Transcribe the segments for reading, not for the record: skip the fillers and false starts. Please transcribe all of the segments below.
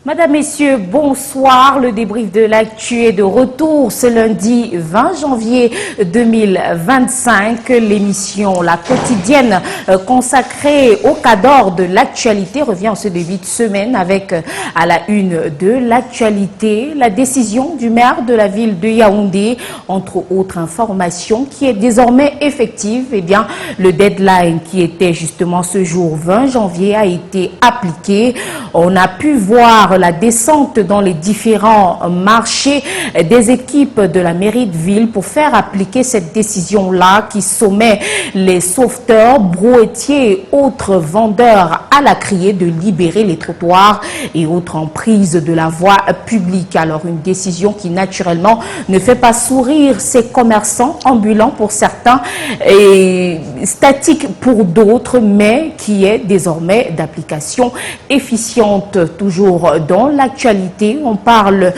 Madame, Messieurs, bonsoir. Le débrief de l'actu est de retour ce lundi 20 janvier 2025. L'émission La Quotidienne consacrée au cadre de l'actualité revient en ce début de semaine avec à la une de l'actualité la décision du maire de la ville de Yaoundé, entre autres informations, qui est désormais effective. Eh bien, le deadline qui était justement ce jour 20 janvier a été appliqué. On a pu voir la descente dans les différents marchés des équipes de la mairie de ville pour faire appliquer cette décision-là qui sommet les sauveteurs, brouettiers et autres vendeurs à la criée de libérer les trottoirs et autres emprises de la voie publique. Alors une décision qui naturellement ne fait pas sourire ces commerçants ambulants pour certains et statiques pour d'autres, mais qui est désormais d'application efficiente. Toujours dans l'actualité, on parle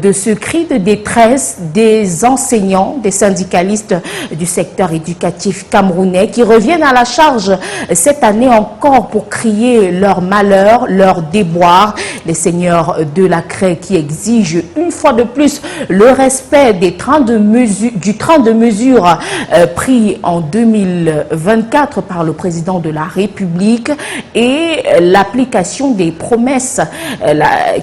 de ce cri de détresse des enseignants, des syndicalistes du secteur éducatif camerounais qui reviennent à la charge cette année encore pour crier leur malheur, leur déboire. Les seigneurs de la craie qui exigent une fois de plus le respect des du train de mesures pris en 2024 par le président de la République et l'application des promesses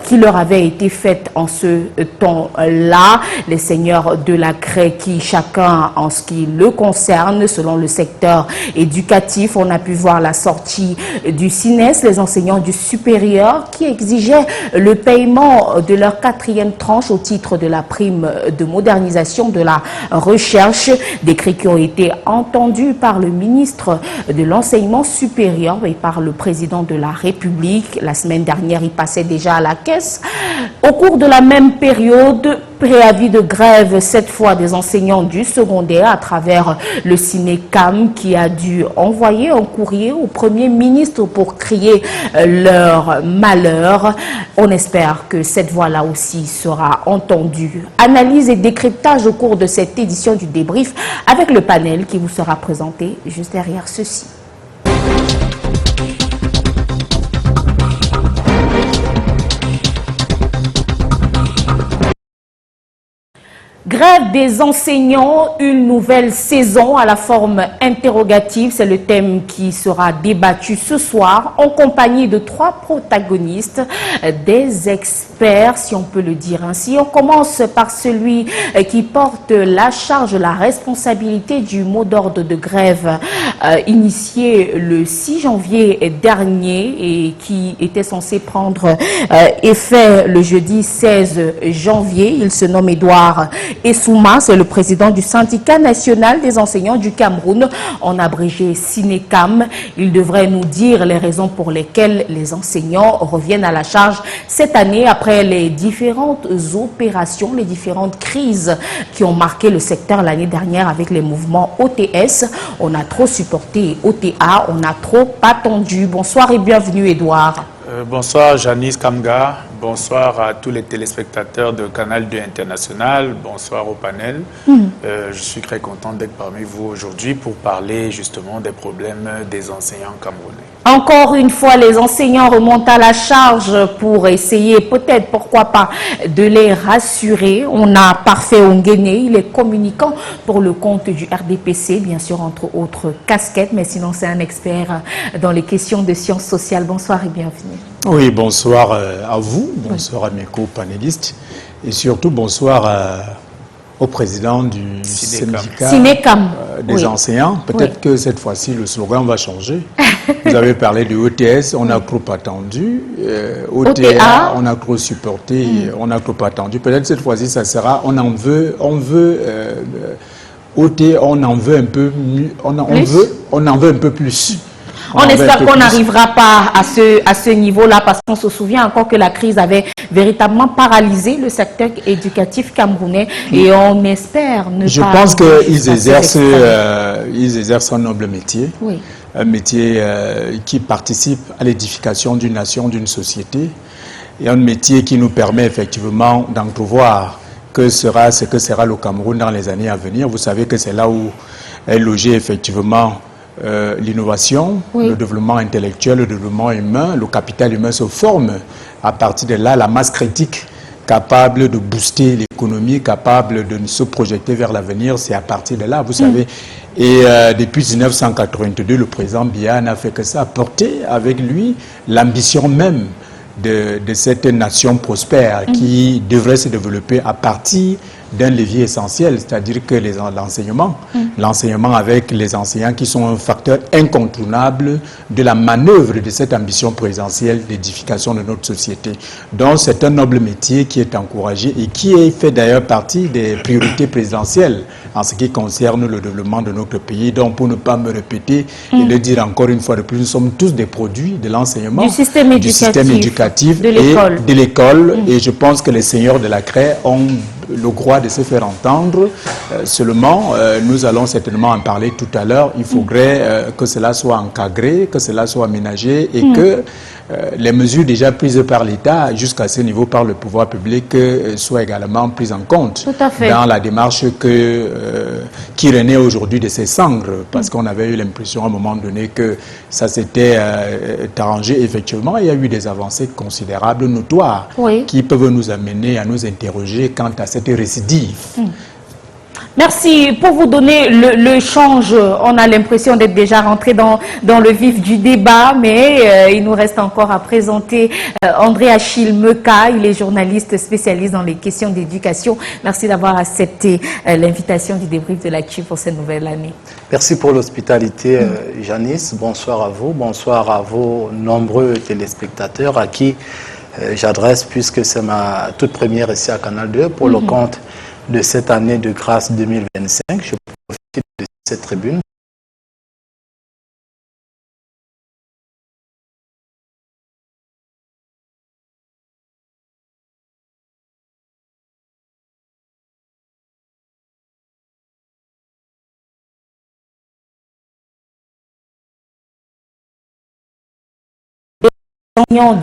qui leur avaient été faites en ce temps-là. Les seigneurs de la craie qui, chacun en ce qui le concerne, selon le secteur éducatif, on a pu voir la sortie du CINES, les enseignants du supérieur qui exigeaient le paiement de leur 4e tranche au titre de la prime de modernisation de la recherche. Des cris qui ont été entendus par le ministre de l'enseignement supérieur et par le président de la République. La semaine dernière, il passait déjà à la caisse. Au cours de la même période, préavis de grève, cette fois des enseignants du secondaire à travers le Cinécam qui a dû envoyer un courrier au Premier ministre pour crier leur malheur. On espère que cette voix-là aussi sera entendue. Analyse et décryptage au cours de cette édition du débrief avec le panel qui vous sera présenté juste derrière ceci. Grève des enseignants, une nouvelle saison à la forme interrogative. C'est le thème qui sera débattu ce soir en compagnie de 3 protagonistes, des experts, si on peut le dire ainsi. On commence par celui qui porte la charge, la responsabilité du mot d'ordre de grève initié le 6 janvier dernier et qui était censé prendre effet le jeudi 16 janvier. Il se nomme Edouard Essouma, c'est le président du syndicat national des enseignants du Cameroun, en abrégé Cinécam. Il devrait nous dire les raisons pour lesquelles les enseignants reviennent à la charge cette année après les différentes opérations, les différentes crises qui ont marqué le secteur l'année dernière avec les mouvements OTS. On a trop supporté OTA, on a trop attendu. Bonsoir et bienvenue Edouard. Bonsoir Janice Kamga, bonsoir à tous les téléspectateurs de Canal 2 International, bonsoir au panel. Je suis très content d'être parmi vous aujourd'hui pour parler justement des problèmes des enseignants camerounais. Encore une fois, les enseignants remontent à la charge pour essayer peut-être, pourquoi pas, de les rassurer. On a Parfait Onguéné, il est communicant pour le compte du RDPC, bien sûr entre autres casquettes, mais sinon c'est un expert dans les questions de sciences sociales. Bonsoir et bienvenue. Oui, bonsoir à vous, bonsoir à mes co-panélistes et surtout bonsoir au président du syndicat des enseignants. Peut-être que cette fois-ci le slogan va changer. Vous avez parlé de OTS, on a trop attendu. OTA, on a trop supporté, on a trop attendu. Peut-être cette fois-ci ça sera, on veut OT, on en veut un peu, on en veut un peu plus. On espère qu'on n'arrivera pas à ce niveau-là parce qu'on se souvient encore que la crise avait véritablement paralysé le secteur éducatif camerounais et on espère ne pas... Je pense qu'ils exercent un noble métier, un métier qui participe à l'édification d'une nation, d'une société et un métier qui nous permet effectivement d'entrevoir ce que sera le Cameroun dans les années à venir. Vous savez que c'est là où est logé effectivement l'innovation, le développement intellectuel, le développement humain, le capital humain se forme. À partir de là, la masse critique capable de booster l'économie, capable de se projeter vers l'avenir, c'est à partir de là, vous savez. Et depuis 1982, le président Biya n'a fait que ça, porter avec lui l'ambition même de cette nation prospère qui devrait se développer à partir d'un levier essentiel, c'est-à-dire que l'enseignement avec les enseignants qui sont un facteur incontournable de la manœuvre de cette ambition présidentielle d'édification de notre société. Donc c'est un noble métier qui est encouragé et qui est fait d'ailleurs partie des priorités présidentielles en ce qui concerne le développement de notre pays. Donc pour ne pas me répéter et le dire encore une fois de plus, nous sommes tous des produits de l'enseignement, du système éducatif de l'école. Et je pense que les seigneurs de la craie ont le droit de se faire entendre. Seulement, nous allons certainement en parler tout à l'heure. Il faudrait que cela soit encadré, que cela soit aménagé et que les mesures déjà prises par l'État jusqu'à ce niveau par le pouvoir public soient également prises en compte dans la démarche qui renaît aujourd'hui de ces cendres. Parce qu'on avait eu l'impression à un moment donné que ça s'était arrangé. Effectivement, il y a eu des avancées considérables, notoires, qui peuvent nous amener à nous interroger quant à cette récidive. Merci. Pour vous donner le change, on a l'impression d'être déjà rentré dans le vif du débat, mais il nous reste encore à présenter André Achille Meka. Il est journaliste spécialiste dans les questions d'éducation. Merci d'avoir accepté l'invitation du débrief de l'actu pour cette nouvelle année. Merci pour l'hospitalité, Janice. Bonsoir à vous. Bonsoir à vos nombreux téléspectateurs à qui j'adresse, puisque c'est ma toute première ici à Canal 2 pour le compte de cette année de grâce 2025. Je profite de cette tribune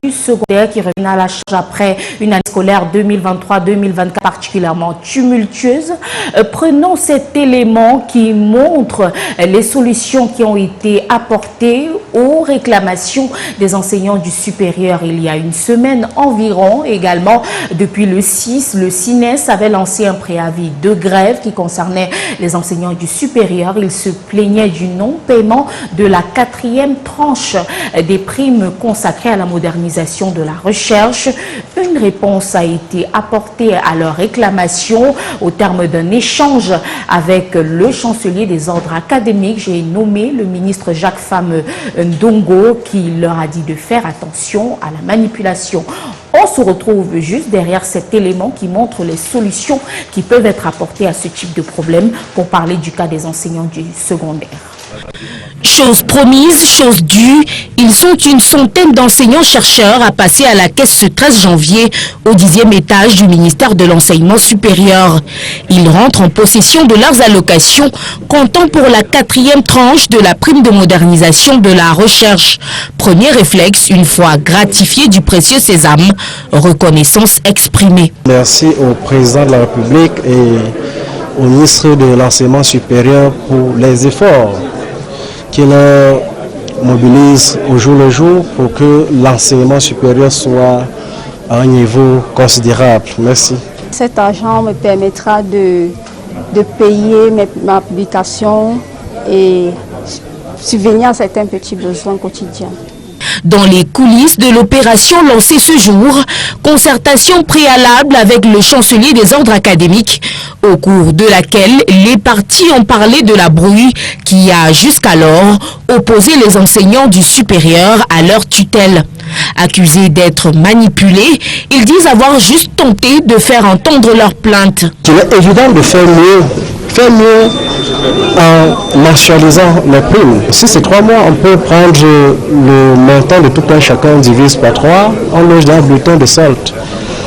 du secondaire qui revient à la charge après une année scolaire 2023-2024 particulièrement tumultueuse. Prenons cet élément qui montre les solutions qui ont été apportées aux réclamations des enseignants du supérieur il y a une semaine environ. Également, depuis le 6, le CINES avait lancé un préavis de grève qui concernait les enseignants du supérieur. Ils se plaignaient du non-paiement de la 4e tranche des primes consacrées à la modernisation de la recherche. Une réponse a été apportée à leur réclamation au terme d'un échange avec le chancelier des ordres académiques. J'ai nommé le ministre Jacques Fame Ndongo qui leur a dit de faire attention à la manipulation. On se retrouve juste derrière cet élément qui montre les solutions qui peuvent être apportées à ce type de problème pour parler du cas des enseignants du secondaire. Chose promise, chose due, ils sont une centaine d'enseignants-chercheurs à passer à la caisse ce 13 janvier au 10e étage du ministère de l'Enseignement supérieur. Ils rentrent en possession de leurs allocations, comptant pour la 4e tranche de la prime de modernisation de la recherche. Premier réflexe, une fois gratifié du précieux sésame, reconnaissance exprimée. Merci au président de la République et au ministre de l'Enseignement supérieur pour les efforts qu'il mobilise au jour le jour pour que l'enseignement supérieur soit à un niveau considérable. Merci. Cet argent me permettra de payer ma publication et subvenir à certains petits besoins quotidiens. Dans les coulisses de l'opération lancée ce jour, concertation préalable avec le chancelier des ordres académiques, au cours de laquelle les partis ont parlé de la brouille qui a jusqu'alors opposé les enseignants du supérieur à leur tutelle. Accusés d'être manipulés, ils disent avoir juste tenté de faire entendre leur plainte. Il est évident de faire mieux en mensualisant les primes. Si c'est 3 mois, on peut prendre le montant de tout un chacun, divise par 3, on loge dans un bulletin de solde.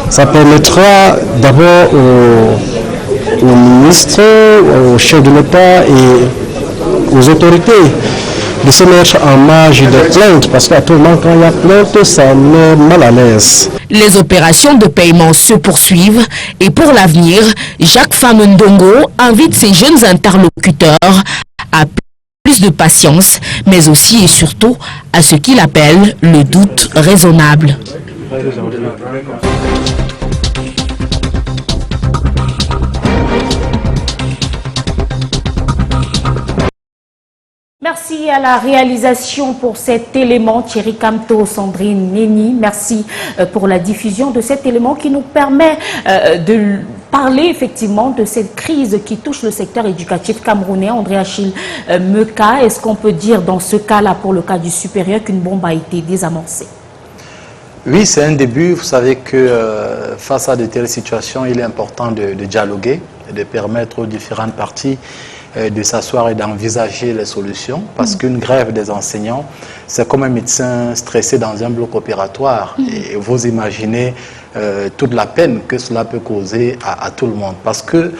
Ça permettra d'abord aux ministres, aux chefs de l'État et aux autorités de se mettre en marge de plainte, parce qu'actuellement, quand il y a plainte, ça met mal à l'aise. Les opérations de paiement se poursuivent et pour l'avenir, Jacques Fame Ndongo invite ses jeunes interlocuteurs à plus de patience, mais aussi et surtout à ce qu'il appelle le doute raisonnable. Merci à la réalisation pour cet élément, Thierry Camto, Sandrine Néni. Merci pour la diffusion de cet élément qui nous permet de parler effectivement de cette crise qui touche le secteur éducatif camerounais. André Achille Meka, est-ce qu'on peut dire dans ce cas-là, pour le cas du supérieur, qu'une bombe a été désamorcée? Oui, c'est un début. Vous savez que face à de telles situations, il est important de dialoguer et de permettre aux différentes parties de s'asseoir et d'envisager les solutions, parce qu'une grève des enseignants, c'est comme un médecin stressé dans un bloc opératoire. Et vous imaginez toute la peine que cela peut causer à tout le monde, parce que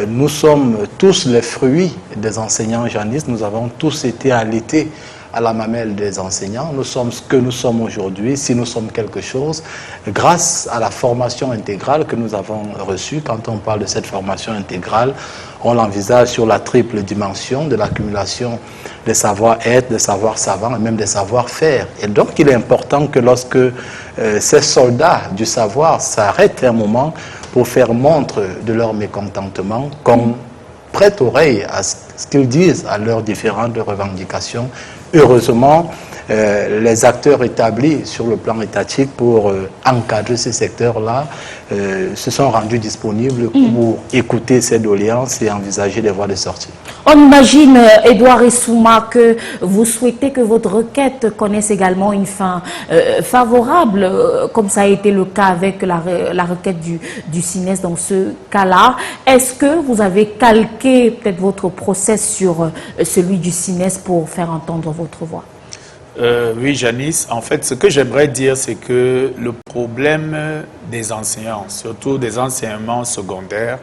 nous sommes tous les fruits des enseignants janistes, nous avons tous été allaités à la mamelle des enseignants. Nous sommes ce que nous sommes aujourd'hui, si nous sommes quelque chose, grâce à la formation intégrale que nous avons reçue. Quand on parle de cette formation intégrale, on l'envisage sur la triple dimension de l'accumulation des savoir-être, des savoirs savants et même des savoir-faire. Et donc, il est important que lorsque ces soldats du savoir s'arrêtent un moment pour faire montre de leur mécontentement, qu'on prête oreille à ce qu'ils disent, à leurs différentes revendications. Heureusement, les acteurs établis sur le plan étatique pour encadrer ce secteur-là se sont rendus disponibles pour écouter ces doléances et envisager des voies de sortie. On imagine, Edouard Essouma, que vous souhaitez que votre requête connaisse également une fin favorable, comme ça a été le cas avec la requête du CINES dans ce cas-là. Est-ce que vous avez calqué peut-être votre process sur celui du CINES pour faire entendre votre voix? Oui, Janice, en fait, ce que j'aimerais dire, c'est que le problème des enseignants, surtout des enseignements secondaires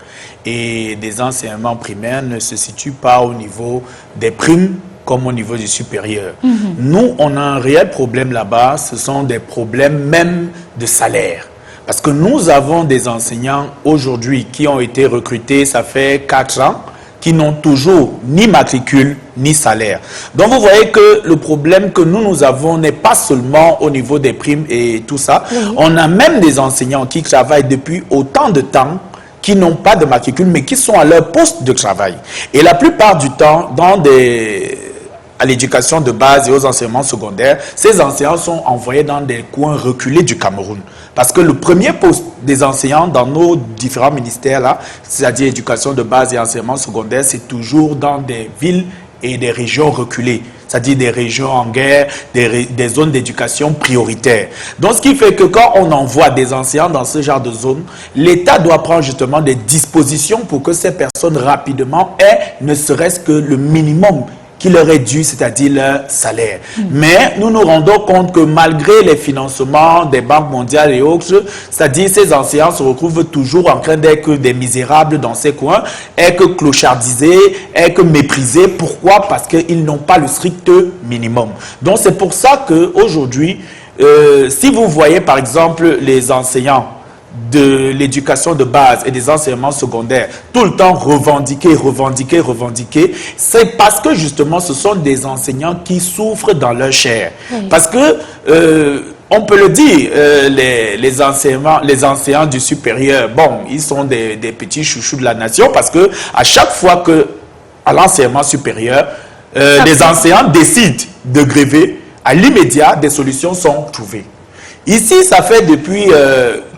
et des enseignements primaires, ne se situe pas au niveau des primes comme au niveau du supérieur. Nous, on a un réel problème là-bas, ce sont des problèmes même de salaire. Parce que nous avons des enseignants aujourd'hui qui ont été recrutés, ça fait 4 ans, qui n'ont toujours ni matricule ni salaire. Donc vous voyez que le problème que nous avons n'est pas seulement au niveau des primes et tout ça. On a même des enseignants qui travaillent depuis autant de temps, qui n'ont pas de matricule, mais qui sont à leur poste de travail. Et la plupart du temps, à l'éducation de base et aux enseignements secondaires, ces enseignants sont envoyés dans des coins reculés du Cameroun. Parce que le premier poste des enseignants dans nos différents ministères, là, c'est-à-dire éducation de base et enseignement secondaire, c'est toujours dans des villes et des régions reculées, c'est-à-dire des régions en guerre, des zones d'éducation prioritaires. Donc, ce qui fait que quand on envoie des enseignants dans ce genre de zone, l'État doit prendre justement des dispositions pour que ces personnes rapidement aient ne serait-ce que le minimum qui leur est dû, c'est-à-dire leur salaire. Mais nous nous rendons compte que malgré les financements des banques mondiales et autres, c'est-à-dire ces enseignants se retrouvent toujours en train d'être des misérables dans ces coins, être clochardisés, être méprisés. Pourquoi? Parce qu'ils n'ont pas le strict minimum. Donc c'est pour ça qu'aujourd'hui, si vous voyez par exemple les enseignants de l'éducation de base et des enseignements secondaires tout le temps revendiquer, c'est parce que justement ce sont des enseignants qui souffrent dans leur chair. Parce que on peut le dire, les enseignants du supérieur, bon, ils sont des petits chouchous de la nation, parce que à chaque fois que à l'enseignement supérieur, les enseignants décident de gréver, à l'immédiat, des solutions sont trouvées. Ici, ça fait depuis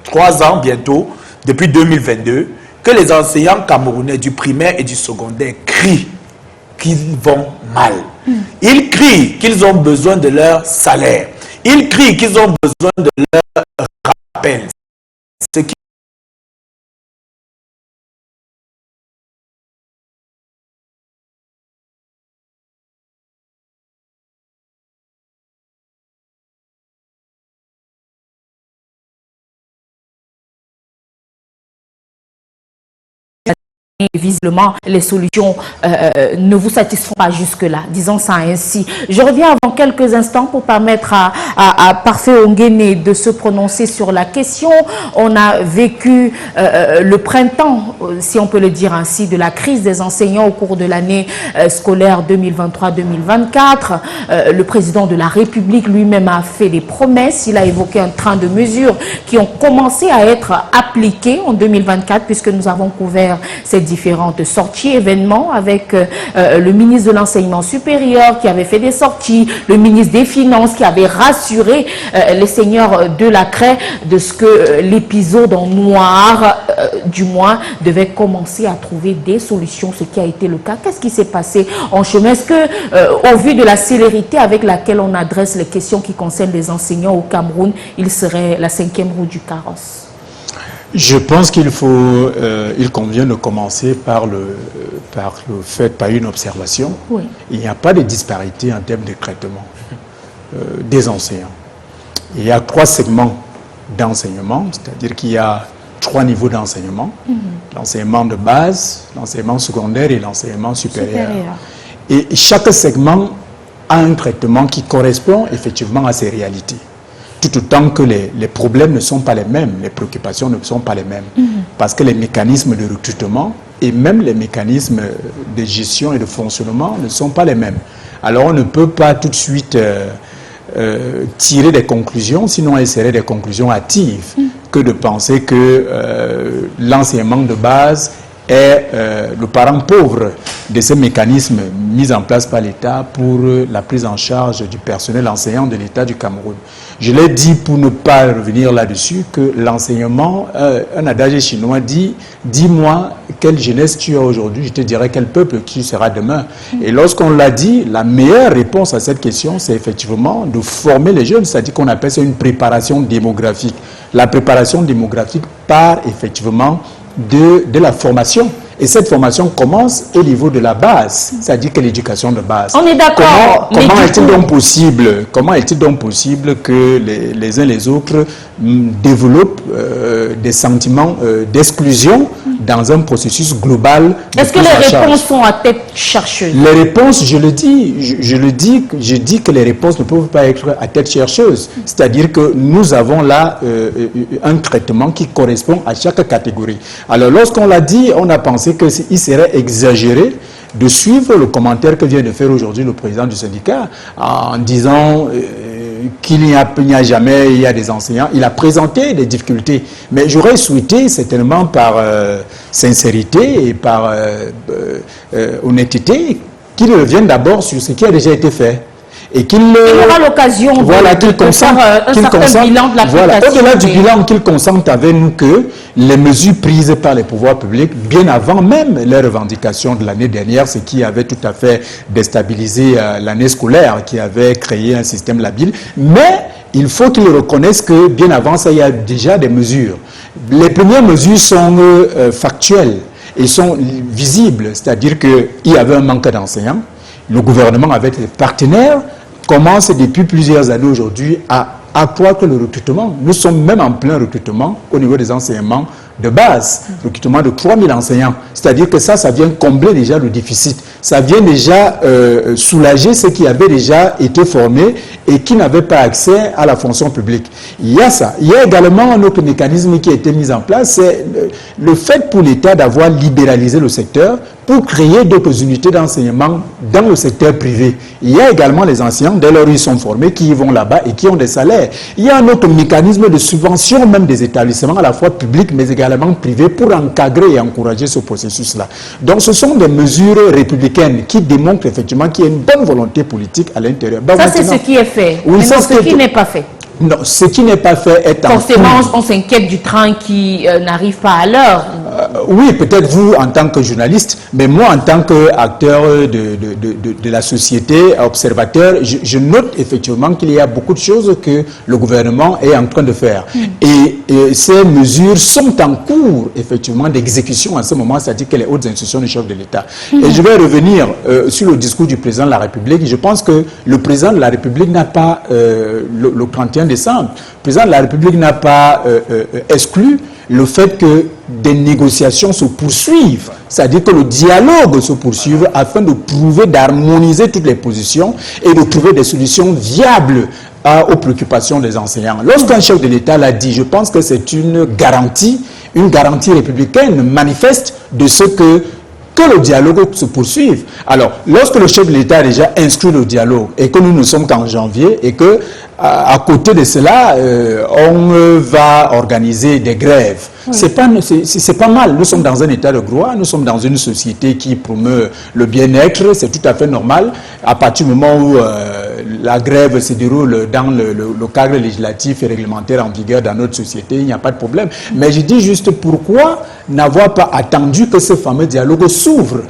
3 ans bientôt, depuis 2022, que les enseignants camerounais du primaire et du secondaire crient qu'ils vont mal. Ils crient qu'ils ont besoin de leur salaire. Ils crient qu'ils ont besoin de leur rappel. Ce qui visiblement, les solutions ne vous satisfont pas jusque-là, disons ça ainsi. Je reviens avant quelques instants pour permettre à Parfait Ongene de se prononcer sur la question. On a vécu le printemps, si on peut le dire ainsi, de la crise des enseignants au cours de l'année scolaire 2023-2024. Le président de la République lui-même a fait des promesses. Il a évoqué un train de mesures qui ont commencé à être appliquées en 2024, puisque nous avons couvert ces différentes sorties, événements, avec le ministre de l'Enseignement supérieur qui avait fait des sorties, le ministre des Finances qui avait rassuré les seigneurs de la craie de ce que l'épisode en noir, du moins, devait commencer à trouver des solutions, ce qui a été le cas. Qu'est-ce qui s'est passé en chemin? Est-ce que, au vu de la célérité avec laquelle on adresse les questions qui concernent les enseignants au Cameroun, il serait la 5e roue du carrosse? Je pense qu'il convient de commencer par une observation. Oui. Il n'y a pas de disparité en termes de traitement des enseignants. Il y a 3 segments d'enseignement, c'est-à-dire qu'il y a 3 niveaux d'enseignement. L'enseignement de base, l'enseignement secondaire et l'enseignement supérieur. Et chaque segment a un traitement qui correspond effectivement à ces réalités. Tout autant que les problèmes ne sont pas les mêmes, les préoccupations ne sont pas les mêmes. Parce que les mécanismes de recrutement et même les mécanismes de gestion et de fonctionnement ne sont pas les mêmes. Alors on ne peut pas tout de suite tirer des conclusions, sinon elle serait des conclusions hâtives, que de penser que l'enseignement de base est le parent pauvre de ces mécanismes mis en place par l'État pour la prise en charge du personnel enseignant de l'État du Cameroun. Je l'ai dit pour ne pas revenir là-dessus que l'enseignement, un adage chinois dit « Dis-moi quelle jeunesse tu as aujourd'hui, je te dirai quel peuple tu seras demain ». Et lorsqu'on l'a dit, la meilleure réponse à cette question, c'est effectivement de former les jeunes, c'est-à-dire qu'on appelle ça une préparation démographique. La préparation démographique part effectivement de la formation. Et cette formation commence au niveau de la base, c'est-à-dire que l'éducation de base. On est d'accord. Comment est-il donc possible que les uns les autres développent des sentiments d'exclusion dans un processus global? Est-ce que les réponses sont à tête chercheuse? Les réponses, je dis que les réponses ne peuvent pas être à tête chercheuse. C'est-à-dire que nous avons là un traitement qui correspond à chaque catégorie. Alors lorsqu'on l'a dit, on a pensé qu'il serait exagéré de suivre le commentaire que vient de faire aujourd'hui le président du syndicat en disant qu'il n'y a jamais, il y a des enseignants. Il a présenté des difficultés, mais j'aurais souhaité certainement par sincérité et par honnêteté qu'il revienne d'abord sur ce qui a déjà été fait. Et qu'il aura l'occasion de faire un certain bilan de l'application. Au-delà du bilan, qu'il consente avec nous que les mesures prises par les pouvoirs publics, bien avant même les revendications de l'année dernière, ce qui avait tout à fait déstabilisé l'année scolaire, qui avait créé un système labile, mais il faut qu'ils reconnaissent que bien avant ça, il y a déjà des mesures. Les premières mesures sont factuelles et sont visibles, c'est-à-dire qu'il y avait un manque d'enseignants, le gouvernement avec les partenaires commence depuis plusieurs années aujourd'hui à accroître le recrutement. Nous sommes même en plein recrutement au niveau des enseignements de base, recrutement de 3000 enseignants. C'est-à-dire que ça vient combler déjà le déficit. Ça vient déjà soulager ceux qui avaient déjà été formés et qui n'avaient pas accès à la fonction publique. Il y a ça. Il y a également un autre mécanisme qui a été mis en place, c'est le fait pour l'État d'avoir libéralisé le secteur pour créer d'autres unités d'enseignement dans le secteur privé. Il y a également les enseignants, dès lors ils sont formés, qui y vont là-bas et qui ont des salaires. Il y a un autre mécanisme de subvention même des établissements, à la fois publics mais également privés, pour encadrer et encourager ce processus-là. Donc ce sont des mesures républicaines qui démontrent effectivement qu'il y a une bonne volonté politique à l'intérieur. Ça c'est ce qui est fait, oui, mais ce qui n'est pas fait. Non, ce qui n'est pas fait est en cours. Forcément, on s'inquiète du train qui n'arrive pas à l'heure. Oui, peut-être vous en tant que journaliste, mais moi en tant qu'acteur de la société, observateur, je note effectivement qu'il y a beaucoup de choses que le gouvernement est en train de faire. Et ces mesures sont en cours effectivement d'exécution en ce moment, c'est-à-dire que les hautes institutions du chef de l'État. Et je vais revenir sur le discours du président de la République. Je pense que le président de la République n'a pas le 31 décembre président de la République n'a pas exclu le fait que des négociations se poursuivent, c'est-à-dire que le dialogue se poursuive afin de prouver, d'harmoniser toutes les positions et de trouver des solutions viables aux préoccupations des enseignants. Lorsqu'un chef de l'État l'a dit, je pense que c'est une garantie républicaine manifeste de ce que le dialogue se poursuive. Alors, lorsque le chef de l'État a déjà inscrit le dialogue et que nous ne sommes qu'en janvier et que à côté de cela, on va organiser des grèves. Oui. C'est pas mal. Nous sommes dans un état de droit, nous sommes dans une société qui promeut le bien-être, c'est tout à fait normal. À partir du moment où la grève se déroule dans le cadre législatif et réglementaire en vigueur dans notre société, il n'y a pas de problème. Mais je dis juste pourquoi n'avoir pas attendu que ce fameux dialogue s'ouvre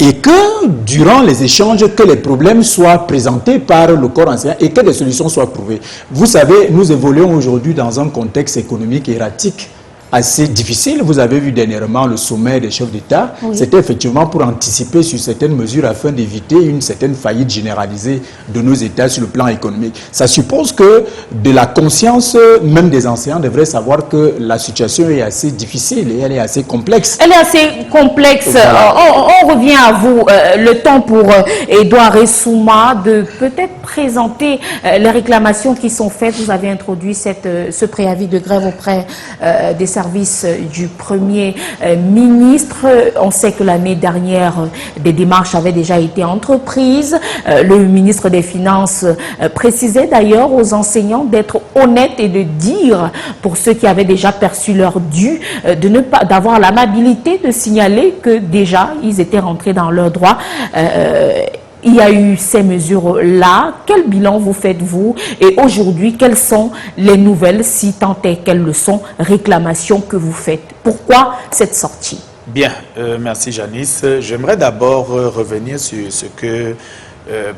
et que, durant les échanges, que les problèmes soient présentés par le corps enseignant et que des solutions soient trouvées. Vous savez, nous évoluons aujourd'hui dans un contexte économique erratique assez difficile. Vous avez vu dernièrement le sommet des chefs d'État. Oui. C'était effectivement pour anticiper sur certaines mesures afin d'éviter une certaine faillite généralisée de nos États sur le plan économique. Ça suppose que de la conscience, même des enseignants, devraient savoir que la situation est assez difficile et elle est assez complexe. Elle est assez complexe. Voilà. On revient à vous. Le temps pour Edouard Essouma de peut-être présenter les réclamations qui sont faites. Vous avez introduit ce préavis de grève auprès des services du Premier ministre. On sait que l'année dernière, des démarches avaient déjà été entreprises. Le ministre des Finances précisait d'ailleurs aux enseignants d'être honnêtes et de dire, pour ceux qui avaient déjà perçu leur dû, d'avoir l'amabilité de signaler que déjà, ils étaient rentrés dans leurs droits. Il y a eu ces mesures-là. Quel bilan vous faites-vous? Et aujourd'hui, quelles sont les nouvelles, si tant est qu'elles le sont, réclamations que vous faites? Pourquoi cette sortie? Bien, merci Janice. J'aimerais d'abord revenir sur ce que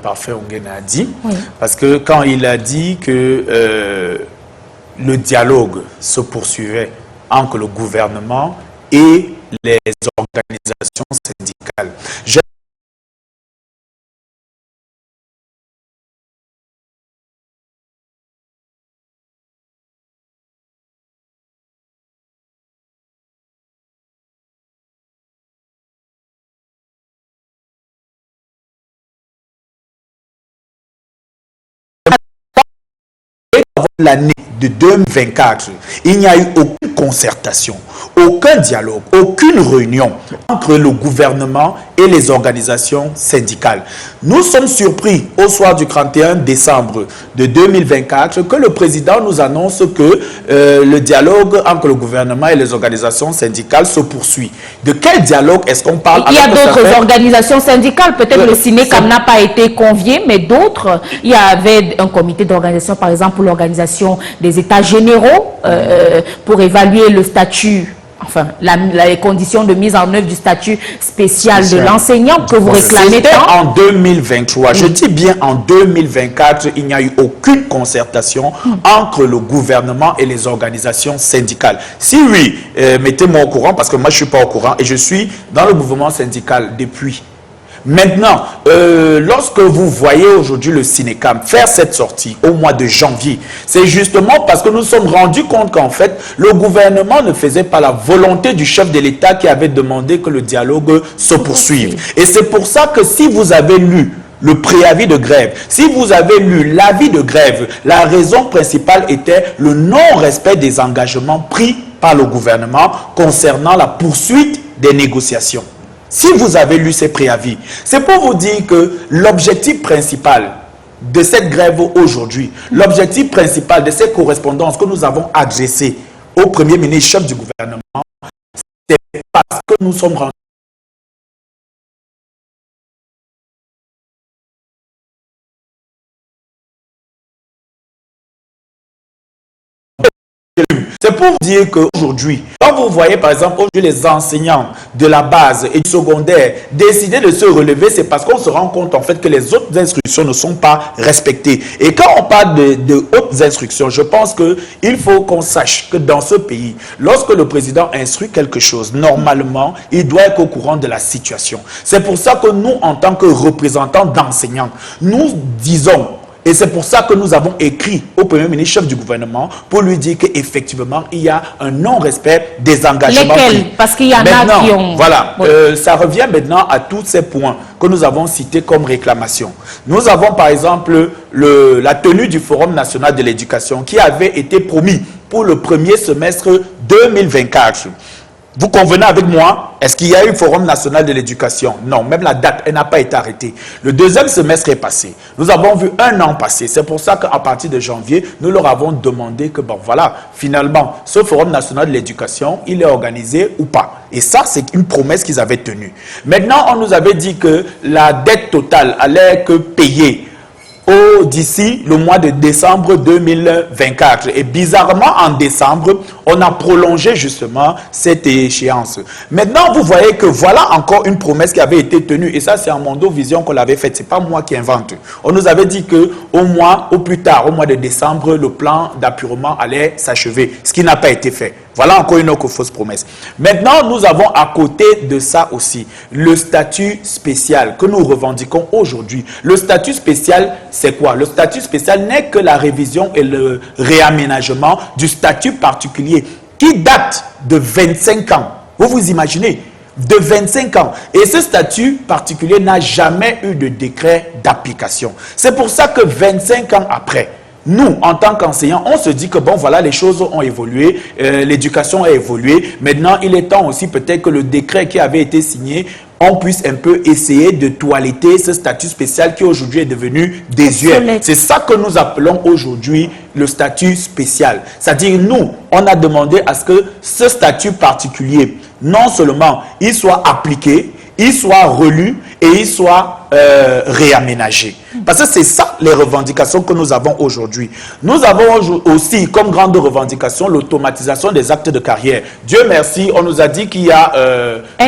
Parfait Ongena a dit. Oui. Parce que quand il a dit que le dialogue se poursuivait entre le gouvernement et les organisations syndicales, l'année de 2024, il n'y a eu aucune concertation, aucun dialogue, aucune réunion entre le gouvernement et les organisations syndicales. Nous sommes surpris au soir du 31 décembre de 2024 que le président nous annonce que le dialogue entre le gouvernement et les organisations syndicales se poursuit. De quel dialogue est-ce qu'on parle? Il y a d'autres organisations syndicales, peut-être le Cinecam n'a pas été convié, mais d'autres. Il y avait un comité d'organisation, par exemple, pour l'organisation des États généraux, pour évaluer le statut, enfin, les conditions de mise en œuvre du statut spécial de l'enseignant que vous réclamez tant. En 2023, je dis bien en 2024, il n'y a eu aucune concertation entre le gouvernement et les organisations syndicales. Si oui, mettez-moi au courant, parce que moi je ne suis pas au courant et je suis dans le mouvement syndical depuis. Maintenant, lorsque vous voyez aujourd'hui le Cinecam faire cette sortie au mois de janvier, c'est justement parce que nous sommes rendus compte qu'en fait, le gouvernement ne faisait pas la volonté du chef de l'État qui avait demandé que le dialogue se poursuive. Et c'est pour ça que si vous avez lu le préavis de grève, si vous avez lu l'avis de grève, la raison principale était le non-respect des engagements pris par le gouvernement concernant la poursuite des négociations. Si vous avez lu ces préavis, c'est pour vous dire que l'objectif principal de cette grève aujourd'hui, l'objectif principal de ces correspondances que nous avons adressées au Premier ministre, chef du gouvernement, c'est parce que nous sommes rendus C'est pour dire qu'aujourd'hui, quand vous voyez par exemple aujourd'hui les enseignants de la base et du secondaire décider de se relever, c'est parce qu'on se rend compte en fait que les autres instructions ne sont pas respectées. Et quand on parle de hautes instructions, je pense qu'il faut qu'on sache que dans ce pays, lorsque le président instruit quelque chose, normalement, il doit être au courant de la situation. C'est pour ça que nous, en tant que représentants d'enseignants, nous disons Et c'est pour ça que nous avons écrit au Premier ministre, chef du gouvernement, pour lui dire qu'effectivement, il y a un non-respect des engagements. Lesquels? Parce qu'il y en maintenant, a qui ont... Voilà, oui. Ça revient maintenant à tous ces points que nous avons cités comme réclamation. Nous avons par exemple la tenue du Forum national de l'éducation qui avait été promis pour le premier semestre 2024. Vous convenez avec moi? Est-ce qu'il y a eu le Forum national de l'éducation? Non, même la date, elle n'a pas été arrêtée. Le deuxième semestre est passé. Nous avons vu un an passer. C'est pour ça qu'à partir de janvier, nous leur avons demandé que, bon voilà, finalement, ce Forum national de l'éducation, il est organisé ou pas. Et ça, c'est une promesse qu'ils avaient tenue. Maintenant, on nous avait dit que la dette totale allait être payée d'ici le mois de décembre 2024. Et bizarrement, en décembre, on a prolongé justement cette échéance. Maintenant, vous voyez que voilà encore une promesse qui avait été tenue. Et ça, c'est en Mondo Vision qu'on l'avait faite. Ce n'est pas moi qui invente. On nous avait dit qu'au plus tard, au mois de décembre, le plan d'appurement allait s'achever. Ce qui n'a pas été fait. Voilà encore une autre fausse promesse. Maintenant, nous avons à côté de ça aussi le statut spécial que nous revendiquons aujourd'hui. Le statut spécial, c'est quoi? Le statut spécial n'est que la révision et le réaménagement du statut particulier qui date de 25 ans. Vous vous imaginez? De 25 ans. Et ce statut particulier n'a jamais eu de décret d'application. C'est pour ça que 25 ans après, nous, en tant qu'enseignants, on se dit que bon, voilà, les choses ont évolué, l'éducation a évolué. Maintenant, il est temps aussi peut-être que le décret qui avait été signé, on puisse un peu essayer de toiletter ce statut spécial qui aujourd'hui est devenu désuet. C'est ça que nous appelons aujourd'hui le statut spécial. C'est-à-dire, nous, on a demandé à ce que ce statut particulier, non seulement il soit appliqué, il soit relu et il soit réaménagé. Parce que c'est ça les revendications que nous avons aujourd'hui. Nous avons aussi comme grande revendication l'automatisation des actes de carrière. Dieu merci, on nous a dit qu'il y a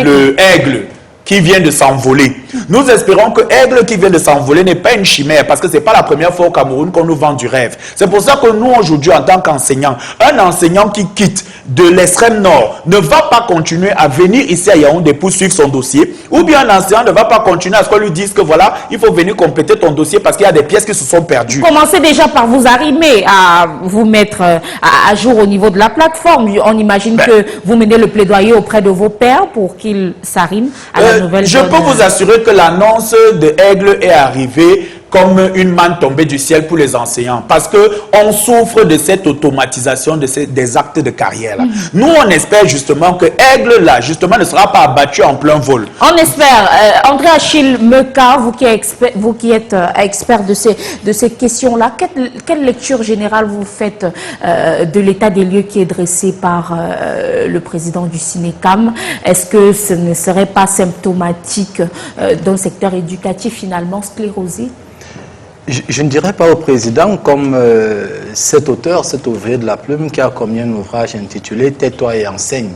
le aigle qui vient de s'envoler. Nous espérons que Aigle qui vient de s'envoler n'est pas une chimère, parce que ce n'est pas la première fois au Cameroun qu'on nous vend du rêve. C'est pour ça que nous, aujourd'hui, en tant qu'enseignants, un enseignant qui quitte de l'extrême nord ne va pas continuer à venir ici à Yaoundé pour suivre son dossier, ou bien un enseignant ne va pas continuer à ce qu'on lui dise que voilà, il faut venir compléter ton dossier parce qu'il y a des pièces qui se sont perdues. Commencez déjà par vous arrimer à vous mettre à jour au niveau de la plateforme. On imagine que vous menez le plaidoyer auprès de vos pairs pour qu'ils s'arriment à la nouvelle Je peux vous assurer que l'annonce de Aigle est arrivée comme une manne tombée du ciel pour les enseignants, parce qu'on souffre de cette automatisation des actes de carrière. Là. Nous, on espère justement que Aigle, là, justement, ne sera pas abattu en plein vol. On espère. André Achille Meka, vous qui êtes expert de ces questions-là, quelle lecture générale vous faites de l'état des lieux qui est dressé par le président du Cinecam? Est-ce que ce ne serait pas symptomatique d'un secteur éducatif finalement sclérosé? Je ne dirais pas au président comme cet auteur, cet ouvrier de la plume qui a commis un ouvrage intitulé « Tais-toi et enseigne ».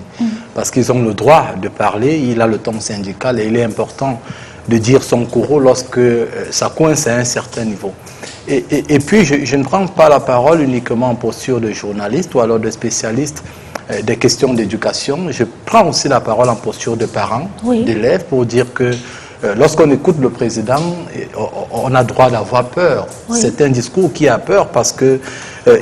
Parce qu'ils ont le droit de parler, il a le ton syndical et il est important de dire son courroux lorsque ça coince à un certain niveau. Et puis, je ne prends pas la parole uniquement en posture de journaliste ou alors de spécialiste des questions d'éducation. Je prends aussi la parole en posture de parents, d'élèves, pour dire que lorsqu'on écoute le président, on a droit d'avoir peur. C'est un discours qui a peur parce que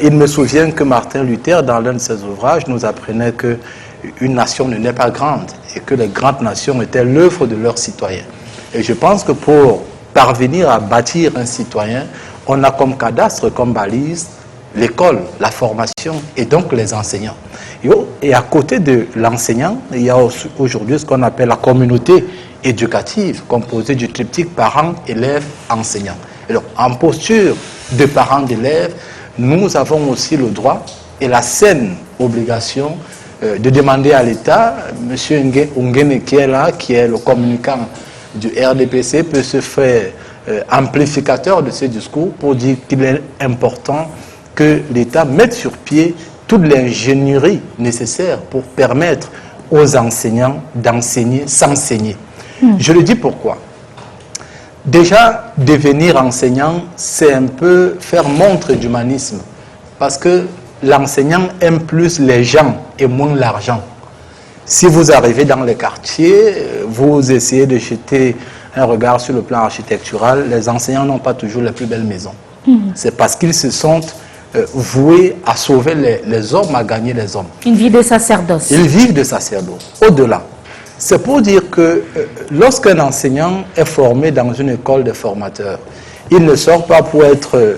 il me souvient que Martin Luther, dans l'un de ses ouvrages, nous apprenait qu'une nation ne naît pas grande et que les grandes nations étaient l'œuvre de leurs citoyens. Et je pense que pour parvenir à bâtir un citoyen, on a comme cadastre, comme balise, l'école, la formation et donc les enseignants. Et à côté de l'enseignant, il y a aujourd'hui ce qu'on appelle la communauté éducative, composée du triptyque parents, élèves, enseignants. Alors, en posture de parents d'élèves, nous avons aussi le droit et la saine obligation de demander à l'État, M. Ngene qui est là, qui est le communicant du RDPC, peut se faire amplificateur de ce discours pour dire qu'il est important que l'État mette sur pied toute l'ingénierie nécessaire pour permettre aux enseignants d'enseigner, s'enseigner. Je le dis pourquoi. Déjà, devenir enseignant, c'est un peu faire montre d'humanisme. Parce que l'enseignant aime plus les gens et moins l'argent. Si vous arrivez dans les quartiers, vous essayez de jeter un regard sur le plan architectural, les enseignants n'ont pas toujours les plus belles maisons. C'est parce qu'ils se sentent voués à sauver les hommes, à gagner les hommes. Une vie de sacerdoce. Ils vivent de sacerdoce. Au-delà, c'est pour dire que lorsqu'un enseignant est formé dans une école de formateurs, il ne sort pas pour être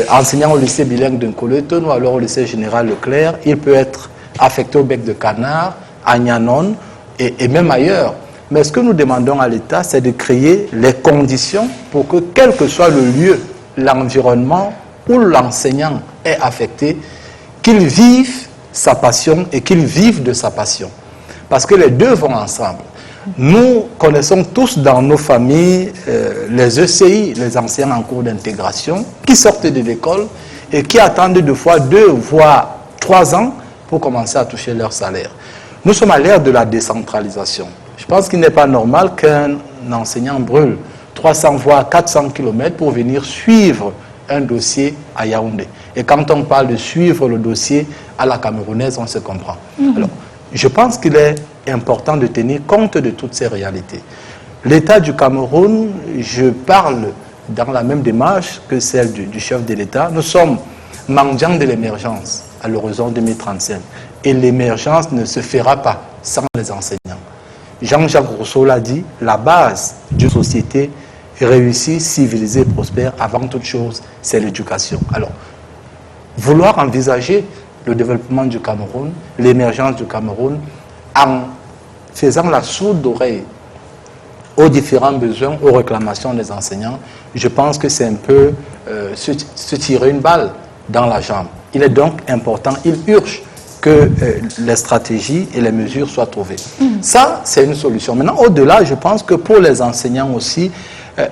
enseignant au lycée bilingue de Nkoleton ou alors au lycée général Leclerc. Il peut être affecté au Bec de Canard, à Nyanon et même ailleurs. Mais ce que nous demandons à l'État, c'est de créer les conditions pour que, quel que soit le lieu, l'environnement où l'enseignant est affecté, qu'il vive sa passion et qu'il vive de sa passion. Parce que les deux vont ensemble. Nous connaissons tous dans nos familles les ECI, les enseignants en cours d'intégration, qui sortent de l'école et qui attendent deux fois 2 voire 3 ans pour commencer à toucher leur salaire. Nous sommes à l'ère de la décentralisation. Je pense qu'il n'est pas normal qu'un enseignant brûle 300 voire 400 km pour venir suivre un dossier à Yaoundé. Et quand on parle de suivre le dossier à la camerounaise, on se comprend. Alors, je pense qu'il est important de tenir compte de toutes ces réalités. L'État du Cameroun, je parle dans la même démarche que celle du chef de l'État. Nous sommes mendiants de l'émergence à l'horizon 2035. Et l'émergence ne se fera pas sans les enseignants. Jean-Jacques Rousseau l'a dit, la base d'une société réussie, civilisée, prospère, avant toute chose, c'est l'éducation. Alors, vouloir envisager le développement du Cameroun, l'émergence du Cameroun, en faisant la sourde oreille aux différents besoins, aux réclamations des enseignants, je pense que c'est un peu se tirer une balle dans la jambe. Il est donc important, il urge que les stratégies et les mesures soient trouvées. Ça, c'est une solution. Maintenant, au-delà, je pense que pour les enseignants aussi,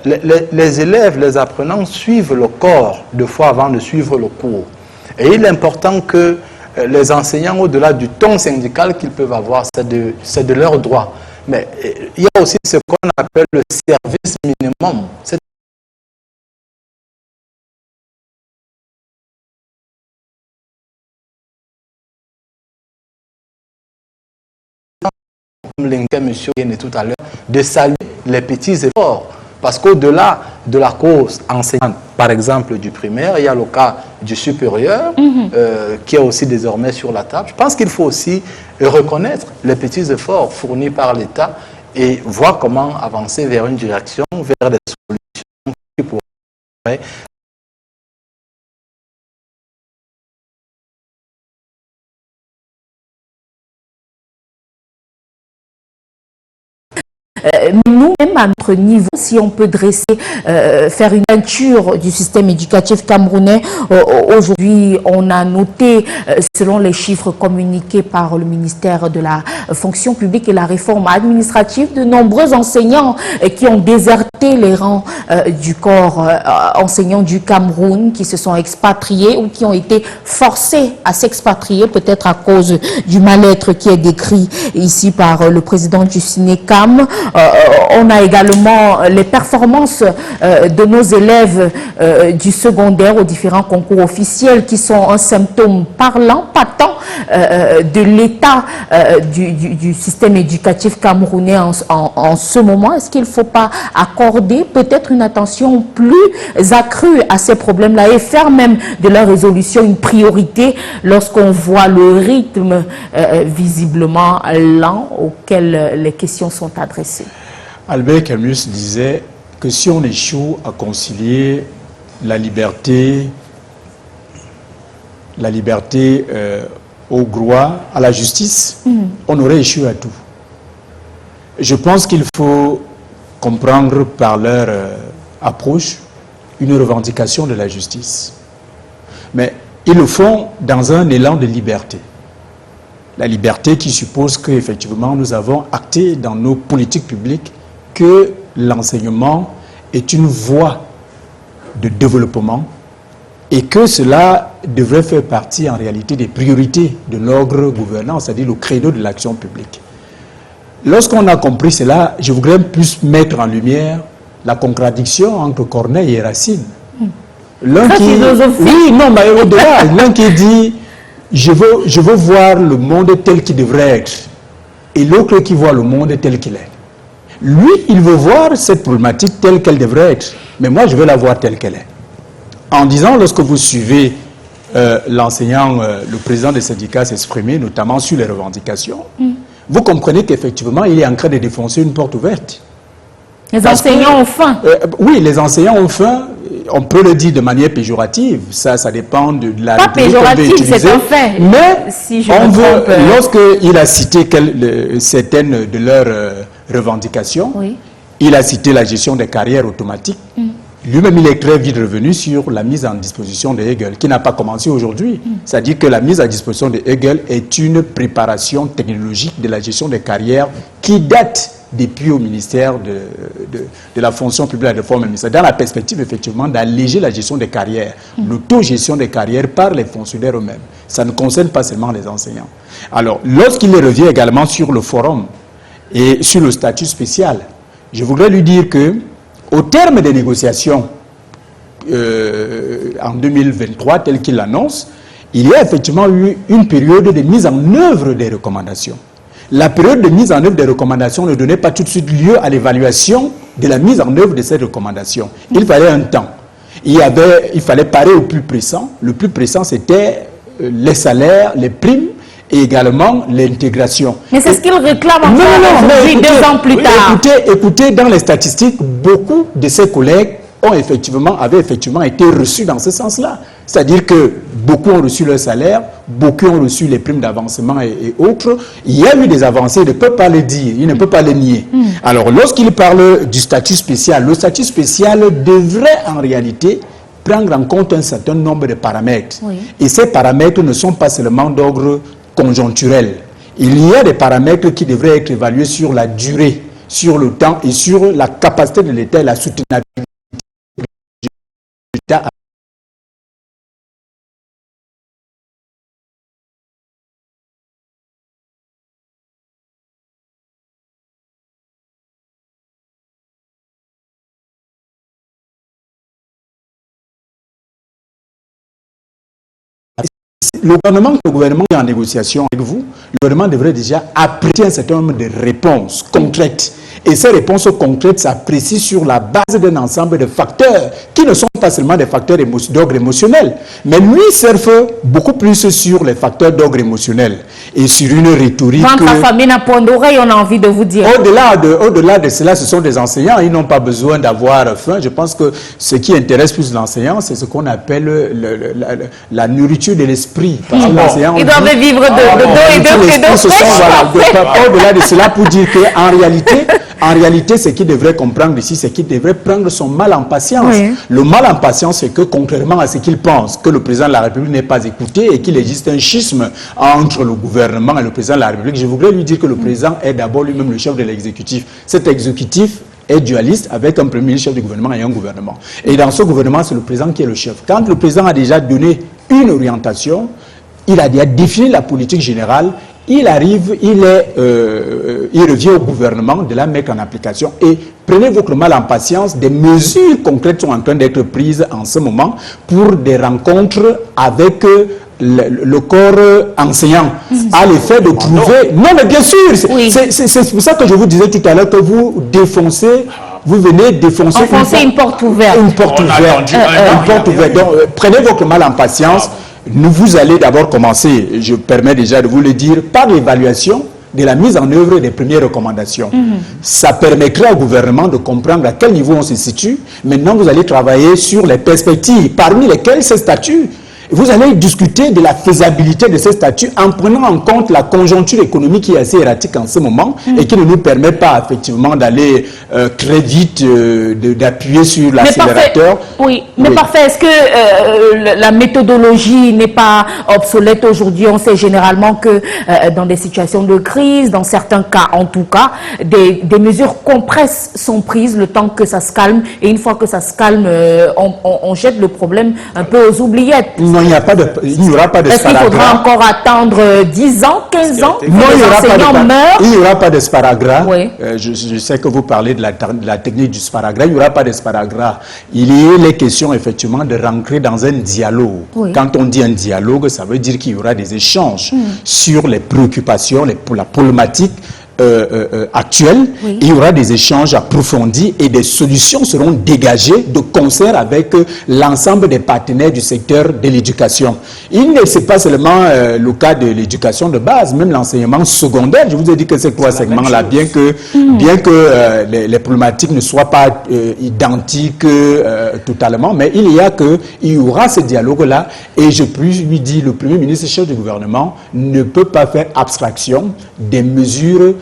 les élèves, les apprenants suivent le corps deux fois avant de suivre le cours. Et il est important que les enseignants, au-delà du ton syndical qu'ils peuvent avoir, c'est de leur droit. Mais il y a aussi ce qu'on appelle le service minimum. Comme l'indiquait M. Yen tout à l'heure, de saluer les petits efforts. Parce qu'au-delà de la cause enseignante, par exemple du primaire, il y a le cas du supérieur qui est aussi désormais sur la table. Je pense qu'il faut aussi reconnaître les petits efforts fournis par l'État et voir comment avancer vers une direction, vers des solutions qui pourraient nous-mêmes, à notre niveau, si on peut dresser, faire une peinture du système éducatif camerounais, aujourd'hui, on a noté, selon les chiffres communiqués par le ministère de la fonction publique et la réforme administrative, de nombreux enseignants qui ont déserté les rangs du corps enseignant du Cameroun, qui se sont expatriés ou qui ont été forcés à s'expatrier, peut-être à cause du mal-être qui est décrit ici par le président du SINECAM. On a également les performances de nos élèves du secondaire aux différents concours officiels qui sont un symptôme parlant, patent de l'état du système éducatif camerounais en ce moment. Est-ce qu'il ne faut pas accorder peut-être une attention plus accrue à ces problèmes-là et faire même de leur résolution une priorité lorsqu'on voit le rythme visiblement lent auquel les questions sont adressées? Albert Camus disait que si on échoue à concilier la liberté au droit, à la justice, on aurait échoué à tout. Je pense qu'il faut comprendre par leur approche une revendication de la justice. Mais ils le font dans un élan de liberté. La liberté qui suppose qu'effectivement nous avons acté dans nos politiques publiques que l'enseignement est une voie de développement et que cela devrait faire partie en réalité des priorités de notre gouvernance, c'est-à-dire le credo de l'action publique. Lorsqu'on a compris cela, je voudrais plus mettre en lumière la contradiction entre Corneille et Racine. L'un qui... Oui, non, mais au-delà, l'un qui dit je veux voir le monde tel qu'il devrait être et l'autre qui voit le monde tel qu'il est. Lui, il veut voir cette problématique telle qu'elle devrait être, mais moi, je veux la voir telle qu'elle est. en disant, lorsque vous suivez l'enseignant, le président des syndicats s'exprimer, notamment sur les revendications, vous comprenez qu'effectivement, il est en train de défoncer une porte ouverte. Les enseignants ont faim. Oui, les enseignants ont faim. On peut le dire de manière péjorative. Ça dépend de la... Pas péjorative, c'est un fait. Mais si je lorsqu'il a cité certaines de leurs revendications, il a cité la gestion des carrières automatiques. Lui-même, il est très vite revenu sur la mise en disposition de Hegel, qui n'a pas commencé aujourd'hui. C'est-à-dire que la mise à disposition de Hegel est une préparation technologique de la gestion des carrières qui date depuis au ministère de la fonction publique et de la réforme ministérielle, dans la perspective effectivement d'alléger la gestion des carrières, l'autogestion des carrières par les fonctionnaires eux-mêmes. Ça ne concerne pas seulement les enseignants. Alors, lorsqu'il revient également sur le forum et sur le statut spécial, je voudrais lui dire que au terme des négociations en 2023, tel qu'il l'annonce, il y a effectivement eu une période de mise en œuvre des recommandations. La période de mise en œuvre des recommandations ne donnait pas tout de suite lieu à l'évaluation de la mise en œuvre de ces recommandations. Il fallait un temps. Il fallait parer au plus pressant. Le plus pressant, c'était les salaires, les primes, et également l'intégration. Mais c'est ce qu'il réclame encore aujourd'hui, 2 ans plus tard. Écoutez, dans les statistiques, beaucoup de ses collègues avaient effectivement été reçus dans ce sens-là. C'est-à-dire que beaucoup ont reçu leur salaire, beaucoup ont reçu les primes d'avancement et autres. Il y a eu des avancées, il ne peut pas le dire, il ne peut pas les nier. Alors, lorsqu'il parle du statut spécial, le statut spécial devrait en réalité prendre en compte un certain nombre de paramètres. Et ces paramètres ne sont pas seulement d'ordre conjoncturel. Il y a des paramètres qui devraient être évalués sur la durée, sur le temps et sur la capacité de l'État et la soutenabilité de l'État. Le gouvernement est en négociation avec vous, le gouvernement devrait déjà apprécier un certain nombre de réponses concrètes. Et ces réponses concrètes s'apprécient sur la base d'un ensemble de facteurs qui ne sont pas seulement des facteurs d'ordre émotionnel, mais lui surfe beaucoup plus sur les facteurs d'ordre émotionnel et sur une rhétorique... Quand la famille n'a point d'oreille, on a envie de vous dire. Au-delà de cela, ce sont des enseignants, ils n'ont pas besoin d'avoir faim. Je pense que ce qui intéresse plus l'enseignant, c'est ce qu'on appelle la nourriture de l'esprit. Ils doivent vivre de dos et de au-delà de cela, pour dire qu'en réalité, ce qu'il devrait comprendre ici, c'est qu'il devrait prendre son mal en patience. Le mal en patience, c'est que contrairement à ce qu'il pense, que le président de la République n'est pas écouté et qu'il existe un schisme entre le gouvernement et le président de la République, je voudrais lui dire que le président est d'abord lui-même le chef de l'exécutif. Cet exécutif est dualiste avec un premier chef du gouvernement et un gouvernement. Et dans ce gouvernement, c'est le président qui est le chef. Quand le président a déjà donné une orientation, il a déjà défini la politique générale, il revient au gouvernement de la mettre en application. Et prenez votre mal en patience, des mesures concrètes sont en train d'être prises en ce moment pour des rencontres avec le corps enseignant, à l'effet de trouver... Non, mais bien sûr, c'est pour ça que je vous disais tout à l'heure que vous défoncez... Vous venez défoncer une porte ouverte. Une porte ouverte. Donc, prenez votre mal en patience. Vous allez d'abord commencer, je permets déjà de vous le dire, par l'évaluation de la mise en œuvre des premières recommandations. Ça permettra au gouvernement de comprendre à quel niveau on se situe. Maintenant, vous allez travailler sur les perspectives, parmi lesquelles ces statuts. Vous allez discuter de la faisabilité de ces statuts en prenant en compte la conjoncture économique qui est assez erratique en ce moment et qui ne nous permet pas effectivement d'aller très vite, d'appuyer sur l'accélérateur. Parfait. Est-ce que la méthodologie n'est pas obsolète aujourd'hui? On sait généralement que dans des situations de crise, dans certains cas en tout cas, des mesures compresses sont prises le temps que ça se calme. Et une fois que ça se calme, on jette le problème un peu aux oubliettes. Non, il n'y aura pas de sparadrap. Est-ce qu'il faudra encore attendre 10 ans, 15 ans? Non, il n'y aura pas de sparadrap. Je sais que vous parlez de la technique du sparadrap. Il n'y aura pas de sparadrap. Il y a les questions, effectivement, de rentrer dans un dialogue. Quand on dit un dialogue, ça veut dire qu'il y aura des échanges sur les préoccupations, la problématique actuelle, il y aura des échanges approfondis et des solutions seront dégagées de concert avec l'ensemble des partenaires du secteur de l'éducation. Il ne c'est pas seulement le cas de l'éducation de base, même l'enseignement secondaire. Je vous ai dit que ces trois segments-là, bien que les problématiques ne soient pas identiques totalement, mais il y aura ce dialogue-là et je puis lui dire, le Premier ministre, chef du gouvernement, ne peut pas faire abstraction des mesures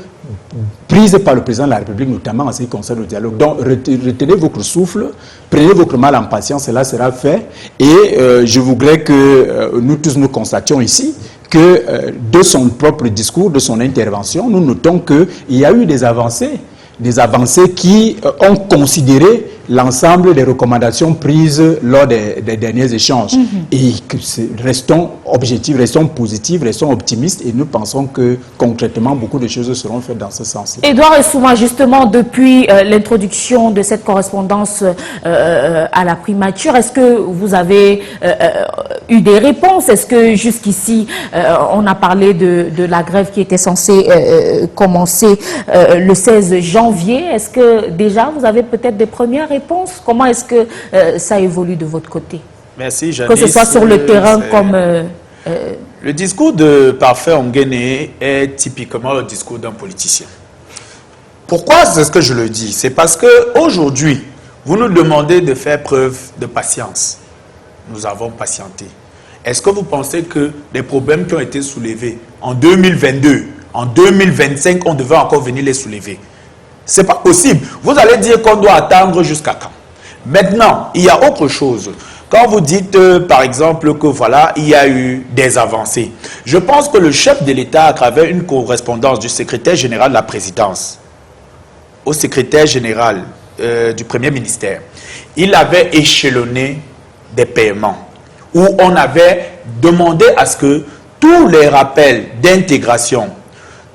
prises par le président de la République, notamment en ce qui concerne le dialogue. Donc, retenez votre souffle, prenez votre mal en patience, cela sera fait. Et je voudrais que nous tous nous constations ici que de son propre discours, de son intervention, nous notons qu'il y a eu des avancées qui ont considéré l'ensemble des recommandations prises lors des derniers échanges. Et que restons objectifs, restons positifs, restons optimistes et nous pensons que concrètement beaucoup de choses seront faites dans ce sens. Edouard Essouma, justement, depuis l'introduction de cette correspondance à la primature, est-ce que vous avez eu des réponses? Est-ce que jusqu'ici, on a parlé de la grève qui était censée commencer le 16 janvier. Est-ce que déjà vous avez peut-être des premières réponses? Comment est-ce que ça évolue de votre côté? Merci, Janice. Que ce soit sur le terrain comme... Le discours de Parfait Onguéné est typiquement le discours d'un politicien. Pourquoi c'est ce que je le dis? C'est parce qu'aujourd'hui, vous nous demandez de faire preuve de patience. Nous avons patienté. Est-ce que vous pensez que les problèmes qui ont été soulevés en 2022, en 2025, on devait encore venir les soulever? Ce n'est pas possible. Vous allez dire qu'on doit attendre jusqu'à quand? Maintenant, il y a autre chose. Quand vous dites, par exemple, que voilà, il y a eu des avancées. Je pense que le chef de l'État, à travers une correspondance du secrétaire général de la présidence au secrétaire général du Premier ministère, il avait échelonné des paiements où on avait demandé à ce que tous les rappels d'intégration,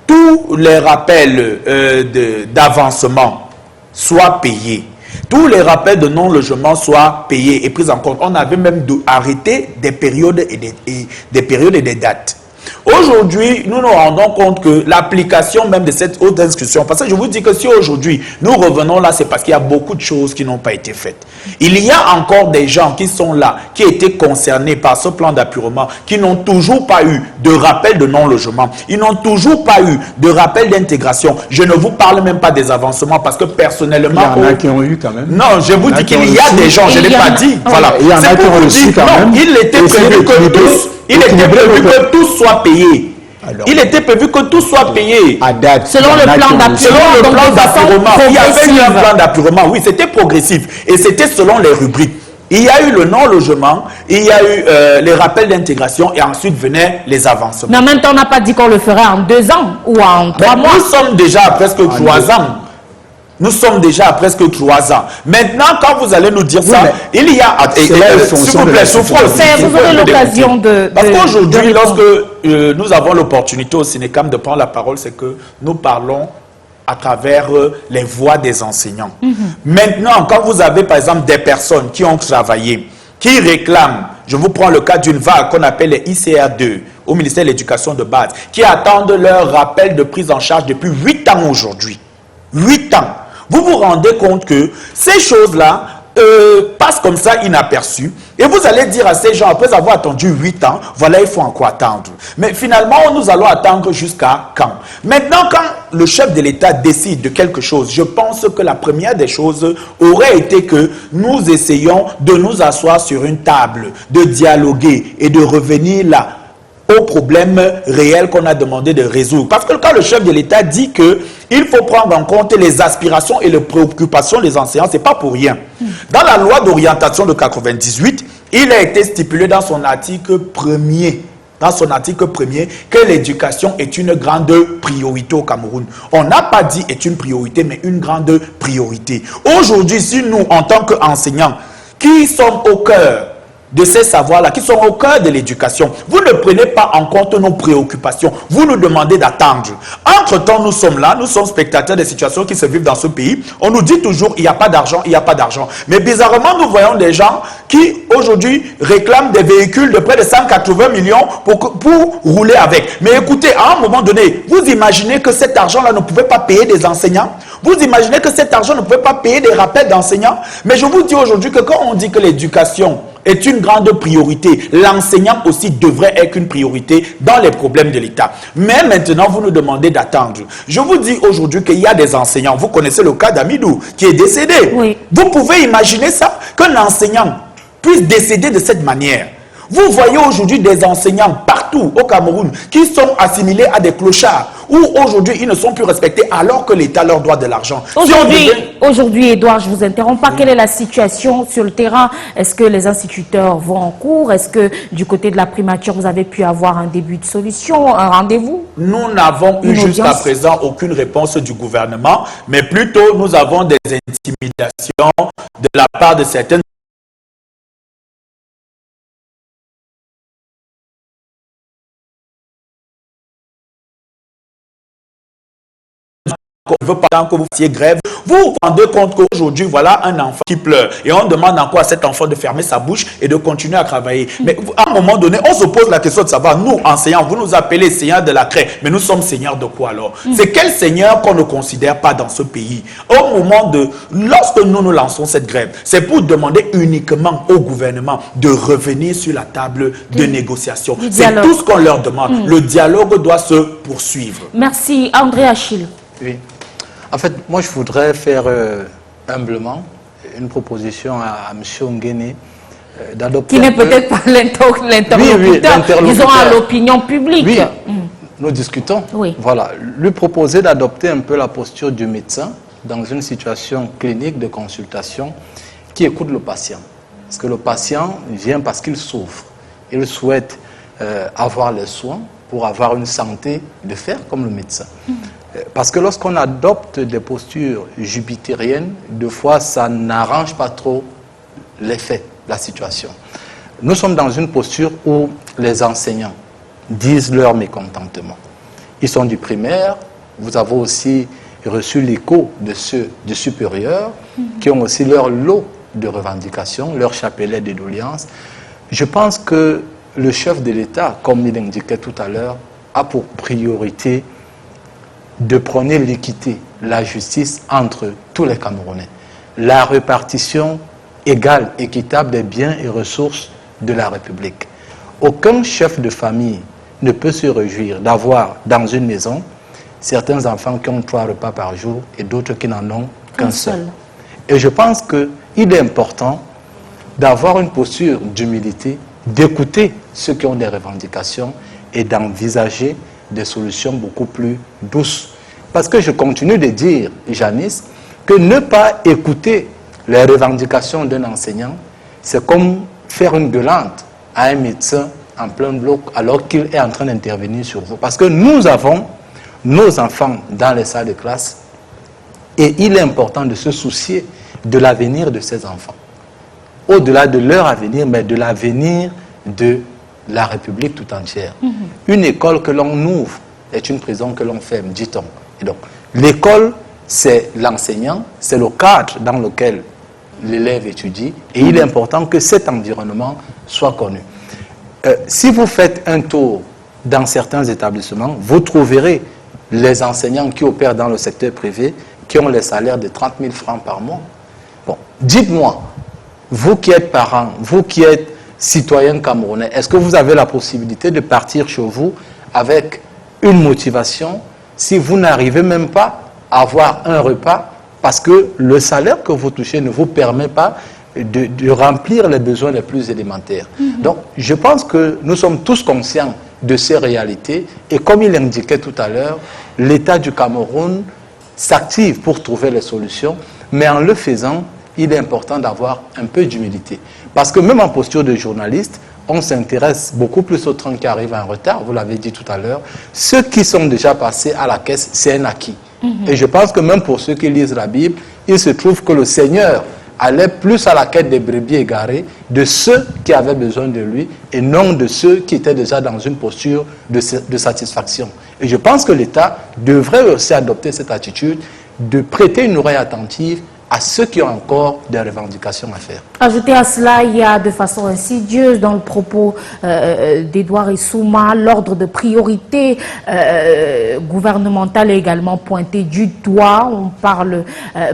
tous les rappels d'avancement soient payés. Tous les rappels de non-logement soient payés et pris en compte. On avait même arrêté des périodes et des dates. Aujourd'hui, nous nous rendons compte que l'application même de cette haute inscription, parce que je vous dis que si aujourd'hui nous revenons là, c'est parce qu'il y a beaucoup de choses qui n'ont pas été faites. Il y a encore des gens qui sont là, qui étaient concernés par ce plan d'appurement, qui n'ont toujours pas eu de rappel de non-logement. Ils n'ont toujours pas eu de rappel d'intégration. Je ne vous parle même pas des avancements parce que personnellement... Il y en a qui ont eu quand même. Non, je vous dis qu'il y a des gens, je ne l'ai pas dit. Voilà. Il y en a qui ont reçu quand même. Il était prévu que tous... Il était prévu que tout soit payé. Alors, il était prévu que tout soit payé. À date, selon le plan d'appurement. Il y avait eu un plan d'appurement. Oui, c'était progressif. Et c'était selon les rubriques. Il y a eu le non-logement, il y a eu les rappels d'intégration et ensuite venaient les avancements. Mais en même temps, on n'a pas dit qu'on le ferait en 2 ans ou en 3 mois. Nous sommes déjà à presque 3 ans. Nous sommes déjà à presque 3 ans. Maintenant, quand vous allez nous dire ça, il y a... S'il vous plaît, souffrez. Vous aurez l'occasion de... Parce qu'aujourd'hui, lorsque nous avons l'opportunité au Sénécam de prendre la parole, c'est que nous parlons à travers les voix des enseignants. Maintenant, quand vous avez par exemple des personnes qui ont travaillé, qui réclament, je vous prends le cas d'une vague qu'on appelle les ICR2 au ministère de l'Éducation de base, qui attendent leur rappel de prise en charge depuis 8 ans aujourd'hui. 8 ans. Vous vous rendez compte que ces choses-là passent comme ça inaperçues et vous allez dire à ces gens, après avoir attendu 8 ans, voilà, il faut encore attendre. Mais finalement, nous allons attendre jusqu'à quand? Maintenant, quand le chef de l'État décide de quelque chose, je pense que la première des choses aurait été que nous essayions de nous asseoir sur une table, de dialoguer et de revenir là aux problèmes réels qu'on a demandé de résoudre. Parce que quand le chef de l'État dit qu'il faut prendre en compte les aspirations et les préoccupations des enseignants, ce n'est pas pour rien. Dans la loi d'orientation de 98, il a été stipulé dans son article 1er, que l'éducation est une grande priorité au Cameroun. On n'a pas dit est une priorité, mais une grande priorité. Aujourd'hui, si nous, en tant qu'enseignants, qui sommes au cœur de ces savoirs-là qui sont au cœur de l'éducation. Vous ne prenez pas en compte nos préoccupations. Vous nous demandez d'attendre. Entre-temps, nous sommes là, nous sommes spectateurs des situations qui se vivent dans ce pays. On nous dit toujours, il n'y a pas d'argent, il n'y a pas d'argent. Mais bizarrement, nous voyons des gens qui, aujourd'hui, réclament des véhicules de près de 180 millions pour rouler avec. Mais écoutez, à un moment donné, vous imaginez que cet argent-là ne pouvait pas payer des enseignants? Vous imaginez que cet argent ne pouvait pas payer des rappels d'enseignants? Mais je vous dis aujourd'hui que quand on dit que l'éducation est une grande priorité, l'enseignant aussi devrait être une priorité dans les problèmes de l'État. Mais maintenant, vous nous demandez d'attendre. Je vous dis aujourd'hui qu'il y a des enseignants. Vous connaissez le cas d'Amidou qui est décédé. Oui. Vous pouvez imaginer ça, qu'un enseignant puisse décéder de cette manière. Vous voyez aujourd'hui des enseignants partout au Cameroun qui sont assimilés à des clochards, où aujourd'hui ils ne sont plus respectés alors que l'État leur doit de l'argent. Aujourd'hui, Edouard, je vous interromps pas. Oui. Quelle est la situation sur le terrain? Est-ce que les instituteurs vont en cours? Est-ce que du côté de la primature, vous avez pu avoir un début de solution, un rendez-vous? Nous n'avons eu jusqu'à présent aucune réponse du gouvernement, mais plutôt nous avons des intimidations de la part de certaines qu'on veut pas que vous fassiez grève. Vous vous rendez compte qu'aujourd'hui, voilà un enfant qui pleure. Et on demande encore à cet enfant de fermer sa bouche et de continuer à travailler. Mais à un moment donné, on se pose la question de savoir, nous, enseignants, vous nous appelez seigneurs de la craie. Mais nous sommes seigneurs de quoi alors? C'est quel seigneur qu'on ne considère pas dans ce pays? Au moment de... Lorsque nous lançons cette grève, c'est pour demander uniquement au gouvernement de revenir sur la table de négociation. C'est tout ce qu'on leur demande. Le dialogue doit se poursuivre. Merci. André Achille. Oui. En fait, moi, je voudrais faire humblement une proposition à M. Nguéné d'adopter... Qui n'est peut-être pas l'interlocuteur, disons à l'opinion publique. Oui, nous discutons. Oui. Voilà, lui proposer d'adopter un peu la posture du médecin dans une situation clinique de consultation qui écoute le patient. Parce que le patient vient parce qu'il souffre. Il souhaite avoir les soins pour avoir une santé de fer comme le médecin. Parce que lorsqu'on adopte des postures jupitériennes, deux fois, ça n'arrange pas trop l'effet, la situation. Nous sommes dans une posture où les enseignants disent leur mécontentement. Ils sont du primaire, vous avez aussi reçu l'écho de ceux du supérieur, qui ont aussi leur lot de revendications, leur chapelet de doléances. Je pense que le chef de l'État, comme il indiquait tout à l'heure, a pour priorité de prôner l'équité, la justice entre tous les Camerounais. La répartition égale, équitable des biens et ressources de la République. Aucun chef de famille ne peut se réjouir d'avoir dans une maison certains enfants qui ont 3 repas par jour et d'autres qui n'en ont qu'un seul. Et je pense qu'il est important d'avoir une posture d'humilité, d'écouter ceux qui ont des revendications et d'envisager des solutions beaucoup plus douces. Parce que je continue de dire, Janice, que ne pas écouter les revendications d'un enseignant, c'est comme faire une gueulante à un médecin en plein bloc alors qu'il est en train d'intervenir sur vous. Parce que nous avons nos enfants dans les salles de classe et il est important de se soucier de l'avenir de ces enfants. Au-delà de leur avenir, mais de l'avenir de la République tout entière. Une école que l'on ouvre est une prison que l'on ferme, dit-on. Et donc, l'école, c'est l'enseignant, c'est le cadre dans lequel l'élève étudie, et il est important que cet environnement soit connu. Si vous faites un tour dans certains établissements, vous trouverez les enseignants qui opèrent dans le secteur privé, qui ont les salaires de 30 000 francs par mois. Bon, dites-moi, vous qui êtes parents, vous qui êtes citoyens camerounais, est-ce que vous avez la possibilité de partir chez vous avec une motivation si vous n'arrivez même pas à avoir un repas parce que le salaire que vous touchez ne vous permet pas de remplir les besoins les plus élémentaires. Donc, je pense que nous sommes tous conscients de ces réalités et comme il indiquait tout à l'heure, l'État du Cameroun s'active pour trouver les solutions, mais en le faisant, il est important d'avoir un peu d'humilité. Parce que même en posture de journaliste, on s'intéresse beaucoup plus aux trains qui arrivent en retard, vous l'avez dit tout à l'heure. Ceux qui sont déjà passés à la caisse, c'est un acquis. Et je pense que même pour ceux qui lisent la Bible, il se trouve que le Seigneur allait plus à la quête des brebis égarées, de ceux qui avaient besoin de lui et non de ceux qui étaient déjà dans une posture de satisfaction. Et je pense que l'État devrait aussi adopter cette attitude de prêter une oreille attentive à ceux qui ont encore des revendications à faire. Ajouté à cela, il y a de façon insidieuse dans le propos d'Edouard Issouma, l'ordre de priorité gouvernementale est également pointé du doigt. On parle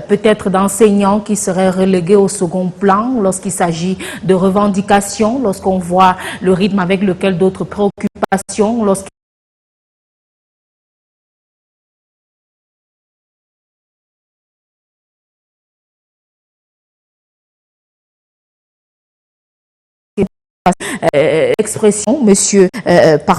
peut-être d'enseignants qui seraient relégués au second plan lorsqu'il s'agit de revendications, lorsqu'on voit le rythme avec lequel d'autres préoccupations, lorsqu'il expression, monsieur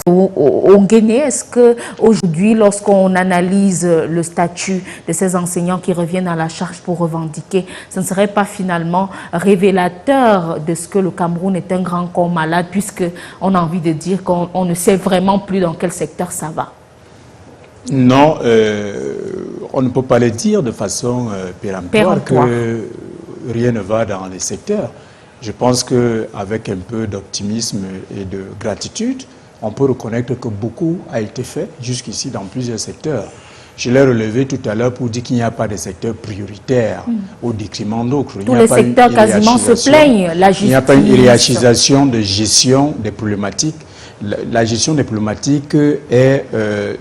Onguéné, est-ce qu'aujourd'hui, lorsqu'on analyse le statut de ces enseignants qui reviennent à la charge pour revendiquer, ce ne serait pas finalement révélateur de ce que le Cameroun est un grand corps malade, puisqu'on a envie de dire qu'on ne sait vraiment plus dans quel secteur ça va? Non, on ne peut pas le dire de façon péremptoire que rien ne va dans les secteurs. Je pense qu'avec un peu d'optimisme et de gratitude, on peut reconnaître que beaucoup a été fait jusqu'ici dans plusieurs secteurs. Je l'ai relevé tout à l'heure pour dire qu'il n'y a pas de secteur prioritaire au détriment d'autres. Tous les secteurs quasiment se plaignent. Il n'y a pas une hiérarchisation de gestion des problématiques. La gestion des problématiques est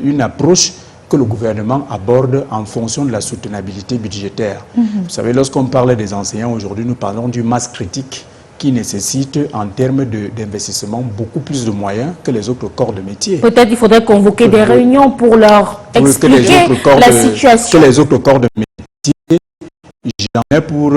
une approche que le gouvernement aborde en fonction de la soutenabilité budgétaire. Vous savez, lorsqu'on parle des enseignants aujourd'hui, nous parlons du masse critique qui nécessite en termes d'investissement beaucoup plus de moyens que les autres corps de métier. Peut-être il faudrait convoquer des réunions pour leur expliquer la situation. Que les autres corps de métier, j'en ai pour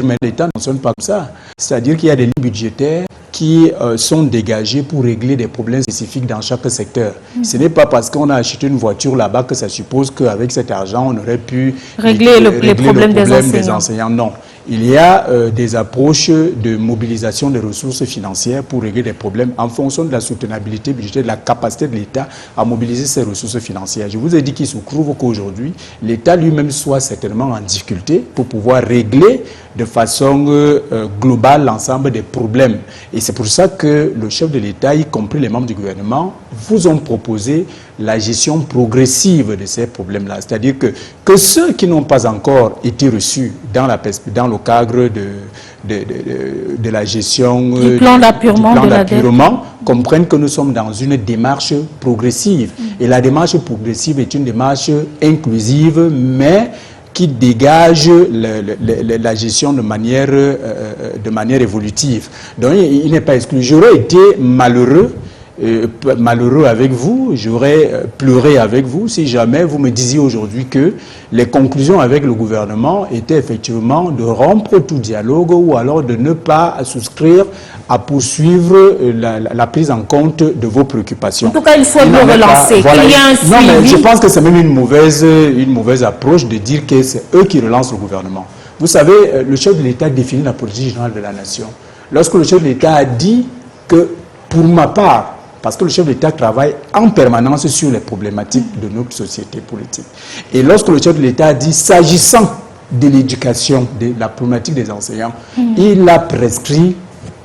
mais l'État ne fonctionne pas comme ça. C'est-à-dire qu'il y a des lignes budgétaires qui sont dégagées pour régler des problèmes spécifiques dans chaque secteur. Ce n'est pas parce qu'on a acheté une voiture là-bas que ça suppose qu'avec cet argent, on aurait pu régler les problèmes des enseignants. Non. Il y a des approches de mobilisation des ressources financières pour régler des problèmes en fonction de la soutenabilité budgétaire, de la capacité de l'État à mobiliser ses ressources financières. Je vous ai dit qu'il se trouve qu'aujourd'hui, l'État lui-même soit certainement en difficulté pour pouvoir régler de façon globale l'ensemble des problèmes. Et c'est pour ça que le chef de l'État, y compris les membres du gouvernement, vous ont proposé la gestion progressive de ces problèmes-là. C'est-à-dire que ceux qui n'ont pas encore été reçus dans le cadre de la gestion du plan d'appurement comprennent que nous sommes dans une démarche progressive. Et la démarche progressive est une démarche inclusive, mais qui dégage la gestion de manière évolutive. Donc il n'est pas exclu. J'aurais été malheureux avec vous, j'aurais pleuré avec vous si jamais vous me disiez aujourd'hui que les conclusions avec le gouvernement étaient effectivement de rompre tout dialogue ou alors de ne pas souscrire à poursuivre la prise en compte de vos préoccupations. En tout cas, il faut le relancer. Voilà. Il y a un suivi. Non, mais je pense que c'est même une mauvaise approche de dire que c'est eux qui relancent le gouvernement. Vous savez, le chef de l'État définit la politique générale de la nation. Lorsque le chef de l'État a dit que, pour ma part, parce que le chef de l'État travaille en permanence sur les problématiques de notre société politique. Et lorsque le chef de l'État a dit, s'agissant de l'éducation, de la problématique des enseignants, il a prescrit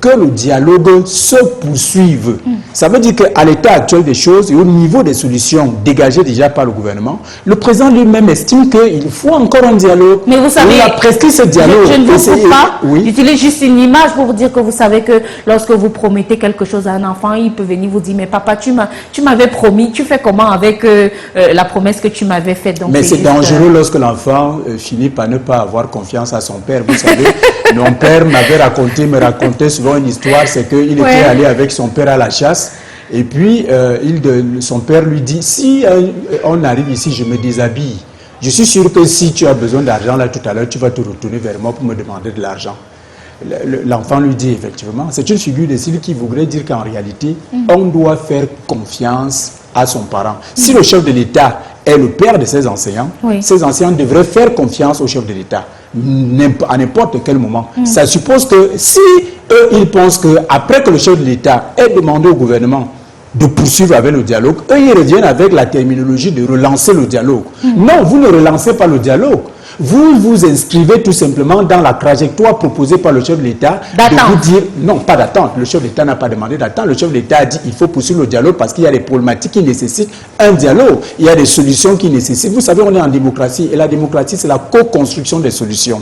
que le dialogue se poursuive. Ça veut dire qu'à l'état actuel des choses et au niveau des solutions dégagées déjà par le gouvernement, le président lui-même estime qu'il faut encore un dialogue. Mais vous savez, il a prescrit ce dialogue. Je ne vous coupe pas. Oui. J'utilise juste une image pour vous dire que vous savez que lorsque vous promettez quelque chose à un enfant, il peut venir vous dire, mais papa, tu m'avais promis, tu fais comment avec la promesse que tu m'avais faite? Mais c'est dangereux lorsque l'enfant finit par ne pas avoir confiance à son père. Vous savez, mon père me racontait souvent une histoire, c'est qu'il était allé avec son père à la chasse et puis son père lui dit, si on arrive ici, je me déshabille. Je suis sûr que si tu as besoin d'argent là tout à l'heure, tu vas te retourner vers moi pour me demander de l'argent. L'enfant lui dit effectivement, c'est une figure de style qui voudrait dire qu'en réalité, on doit faire confiance à son parent. Si le chef de l'État est le père de ses enseignants, ces enseignants devraient faire confiance au chef de l'État à n'importe quel moment. Ça suppose que si eux, ils pensent qu'après que le chef de l'État ait demandé au gouvernement de poursuivre avec le dialogue. Eux, ils reviennent avec la terminologie de relancer le dialogue. Non, vous ne relancez pas le dialogue. Vous vous inscrivez tout simplement dans la trajectoire proposée par le chef de l'État de vous dire, non, pas d'attente. Le chef de l'État n'a pas demandé d'attente. Le chef de l'État a dit qu'il faut poursuivre le dialogue parce qu'il y a des problématiques qui nécessitent un dialogue. Il y a des solutions qui nécessitent. Vous savez, on est en démocratie et la démocratie, c'est la co-construction des solutions.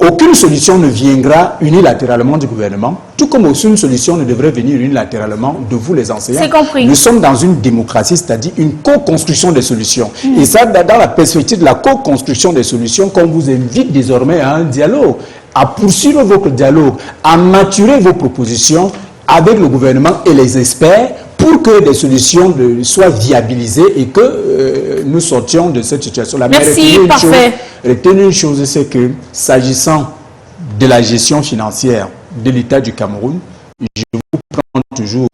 Aucune solution ne viendra unilatéralement du gouvernement, tout comme aucune solution ne devrait venir unilatéralement de vous les enseignants. C'est compris. Nous sommes dans une démocratie, c'est-à-dire une co-construction des solutions. Et ça, dans la perspective de la co-construction des solutions, qu'on vous invite désormais à un dialogue, à poursuivre votre dialogue, à maturer vos propositions avec le gouvernement et les experts pour que des solutions soient viabilisées et que nous sortions de cette situation-là. Merci, parfait. Retenez une chose, c'est que s'agissant de la gestion financière de l'État du Cameroun, je vous prends toujours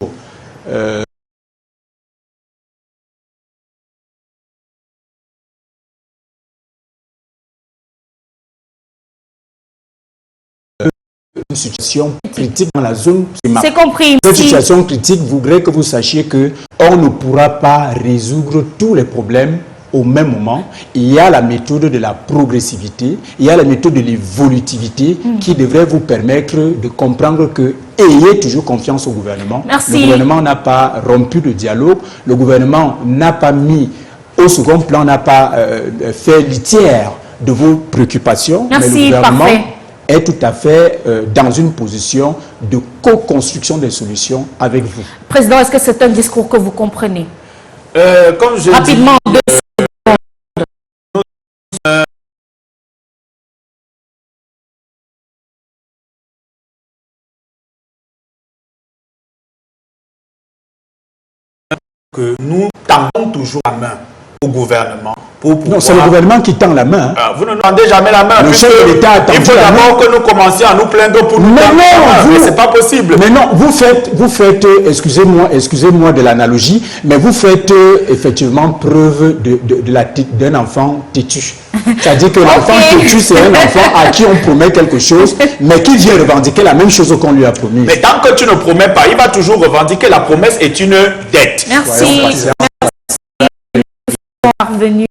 une situation critique dans la zone. C'est compris. Cette situation critique voudrait que vous sachiez qu'on ne pourra pas résoudre tous les problèmes au même moment. Il y a la méthode de la progressivité, il y a la méthode de l'évolutivité qui devrait vous permettre de comprendre que ayez toujours confiance au gouvernement. Merci. Le gouvernement n'a pas rompu le dialogue, le gouvernement n'a pas mis au second plan, n'a pas fait litière de vos préoccupations. Merci, mais le gouvernement parfait. Est tout à fait dans une position de co-construction des solutions avec vous. Président, est-ce que c'est un discours que vous comprenez? Comme je Rapidement, dis, que nous tendons toujours la main au gouvernement. Non, c'est le gouvernement qui tend la main. Vous ne tendez jamais la main. Le chef de l'État a tendu il faut d'abord que nous commencions à nous plaindre pour nous tendre la main. Mais c'est pas possible. Mais non, vous faites excusez-moi de l'analogie, mais vous faites effectivement preuve d'un enfant têtu. C'est-à-dire que l'enfant têtu, c'est un enfant à qui on promet quelque chose, mais qui vient revendiquer la même chose qu'on lui a promis. Mais tant que tu ne promets pas, il va toujours revendiquer la promesse est une dette. merci. Parvenu.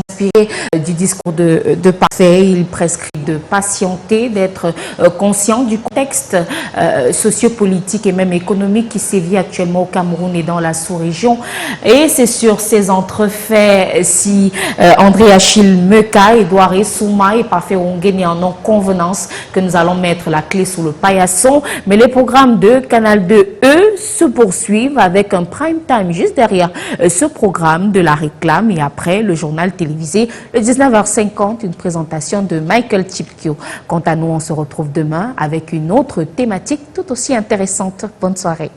Inspiré du discours de Parfait, il prescrit de patienter, d'être conscient du contexte sociopolitique et même économique qui sévit actuellement au Cameroun et dans la sous-région. Et c'est sur ces entrefaits, si André Achille Meka, Edouard Souma et Parfait Ongeni en ont convenance, que nous allons mettre la clé sous le paillasson. Mais les programmes de Canal 2, eux, se poursuivent avec un prime time juste derrière ce programme de la réclame et après le journal télévisé, le 19h50, une présentation de Michael Chipkio. Quant à nous, on se retrouve demain avec une autre thématique tout aussi intéressante. Bonne soirée.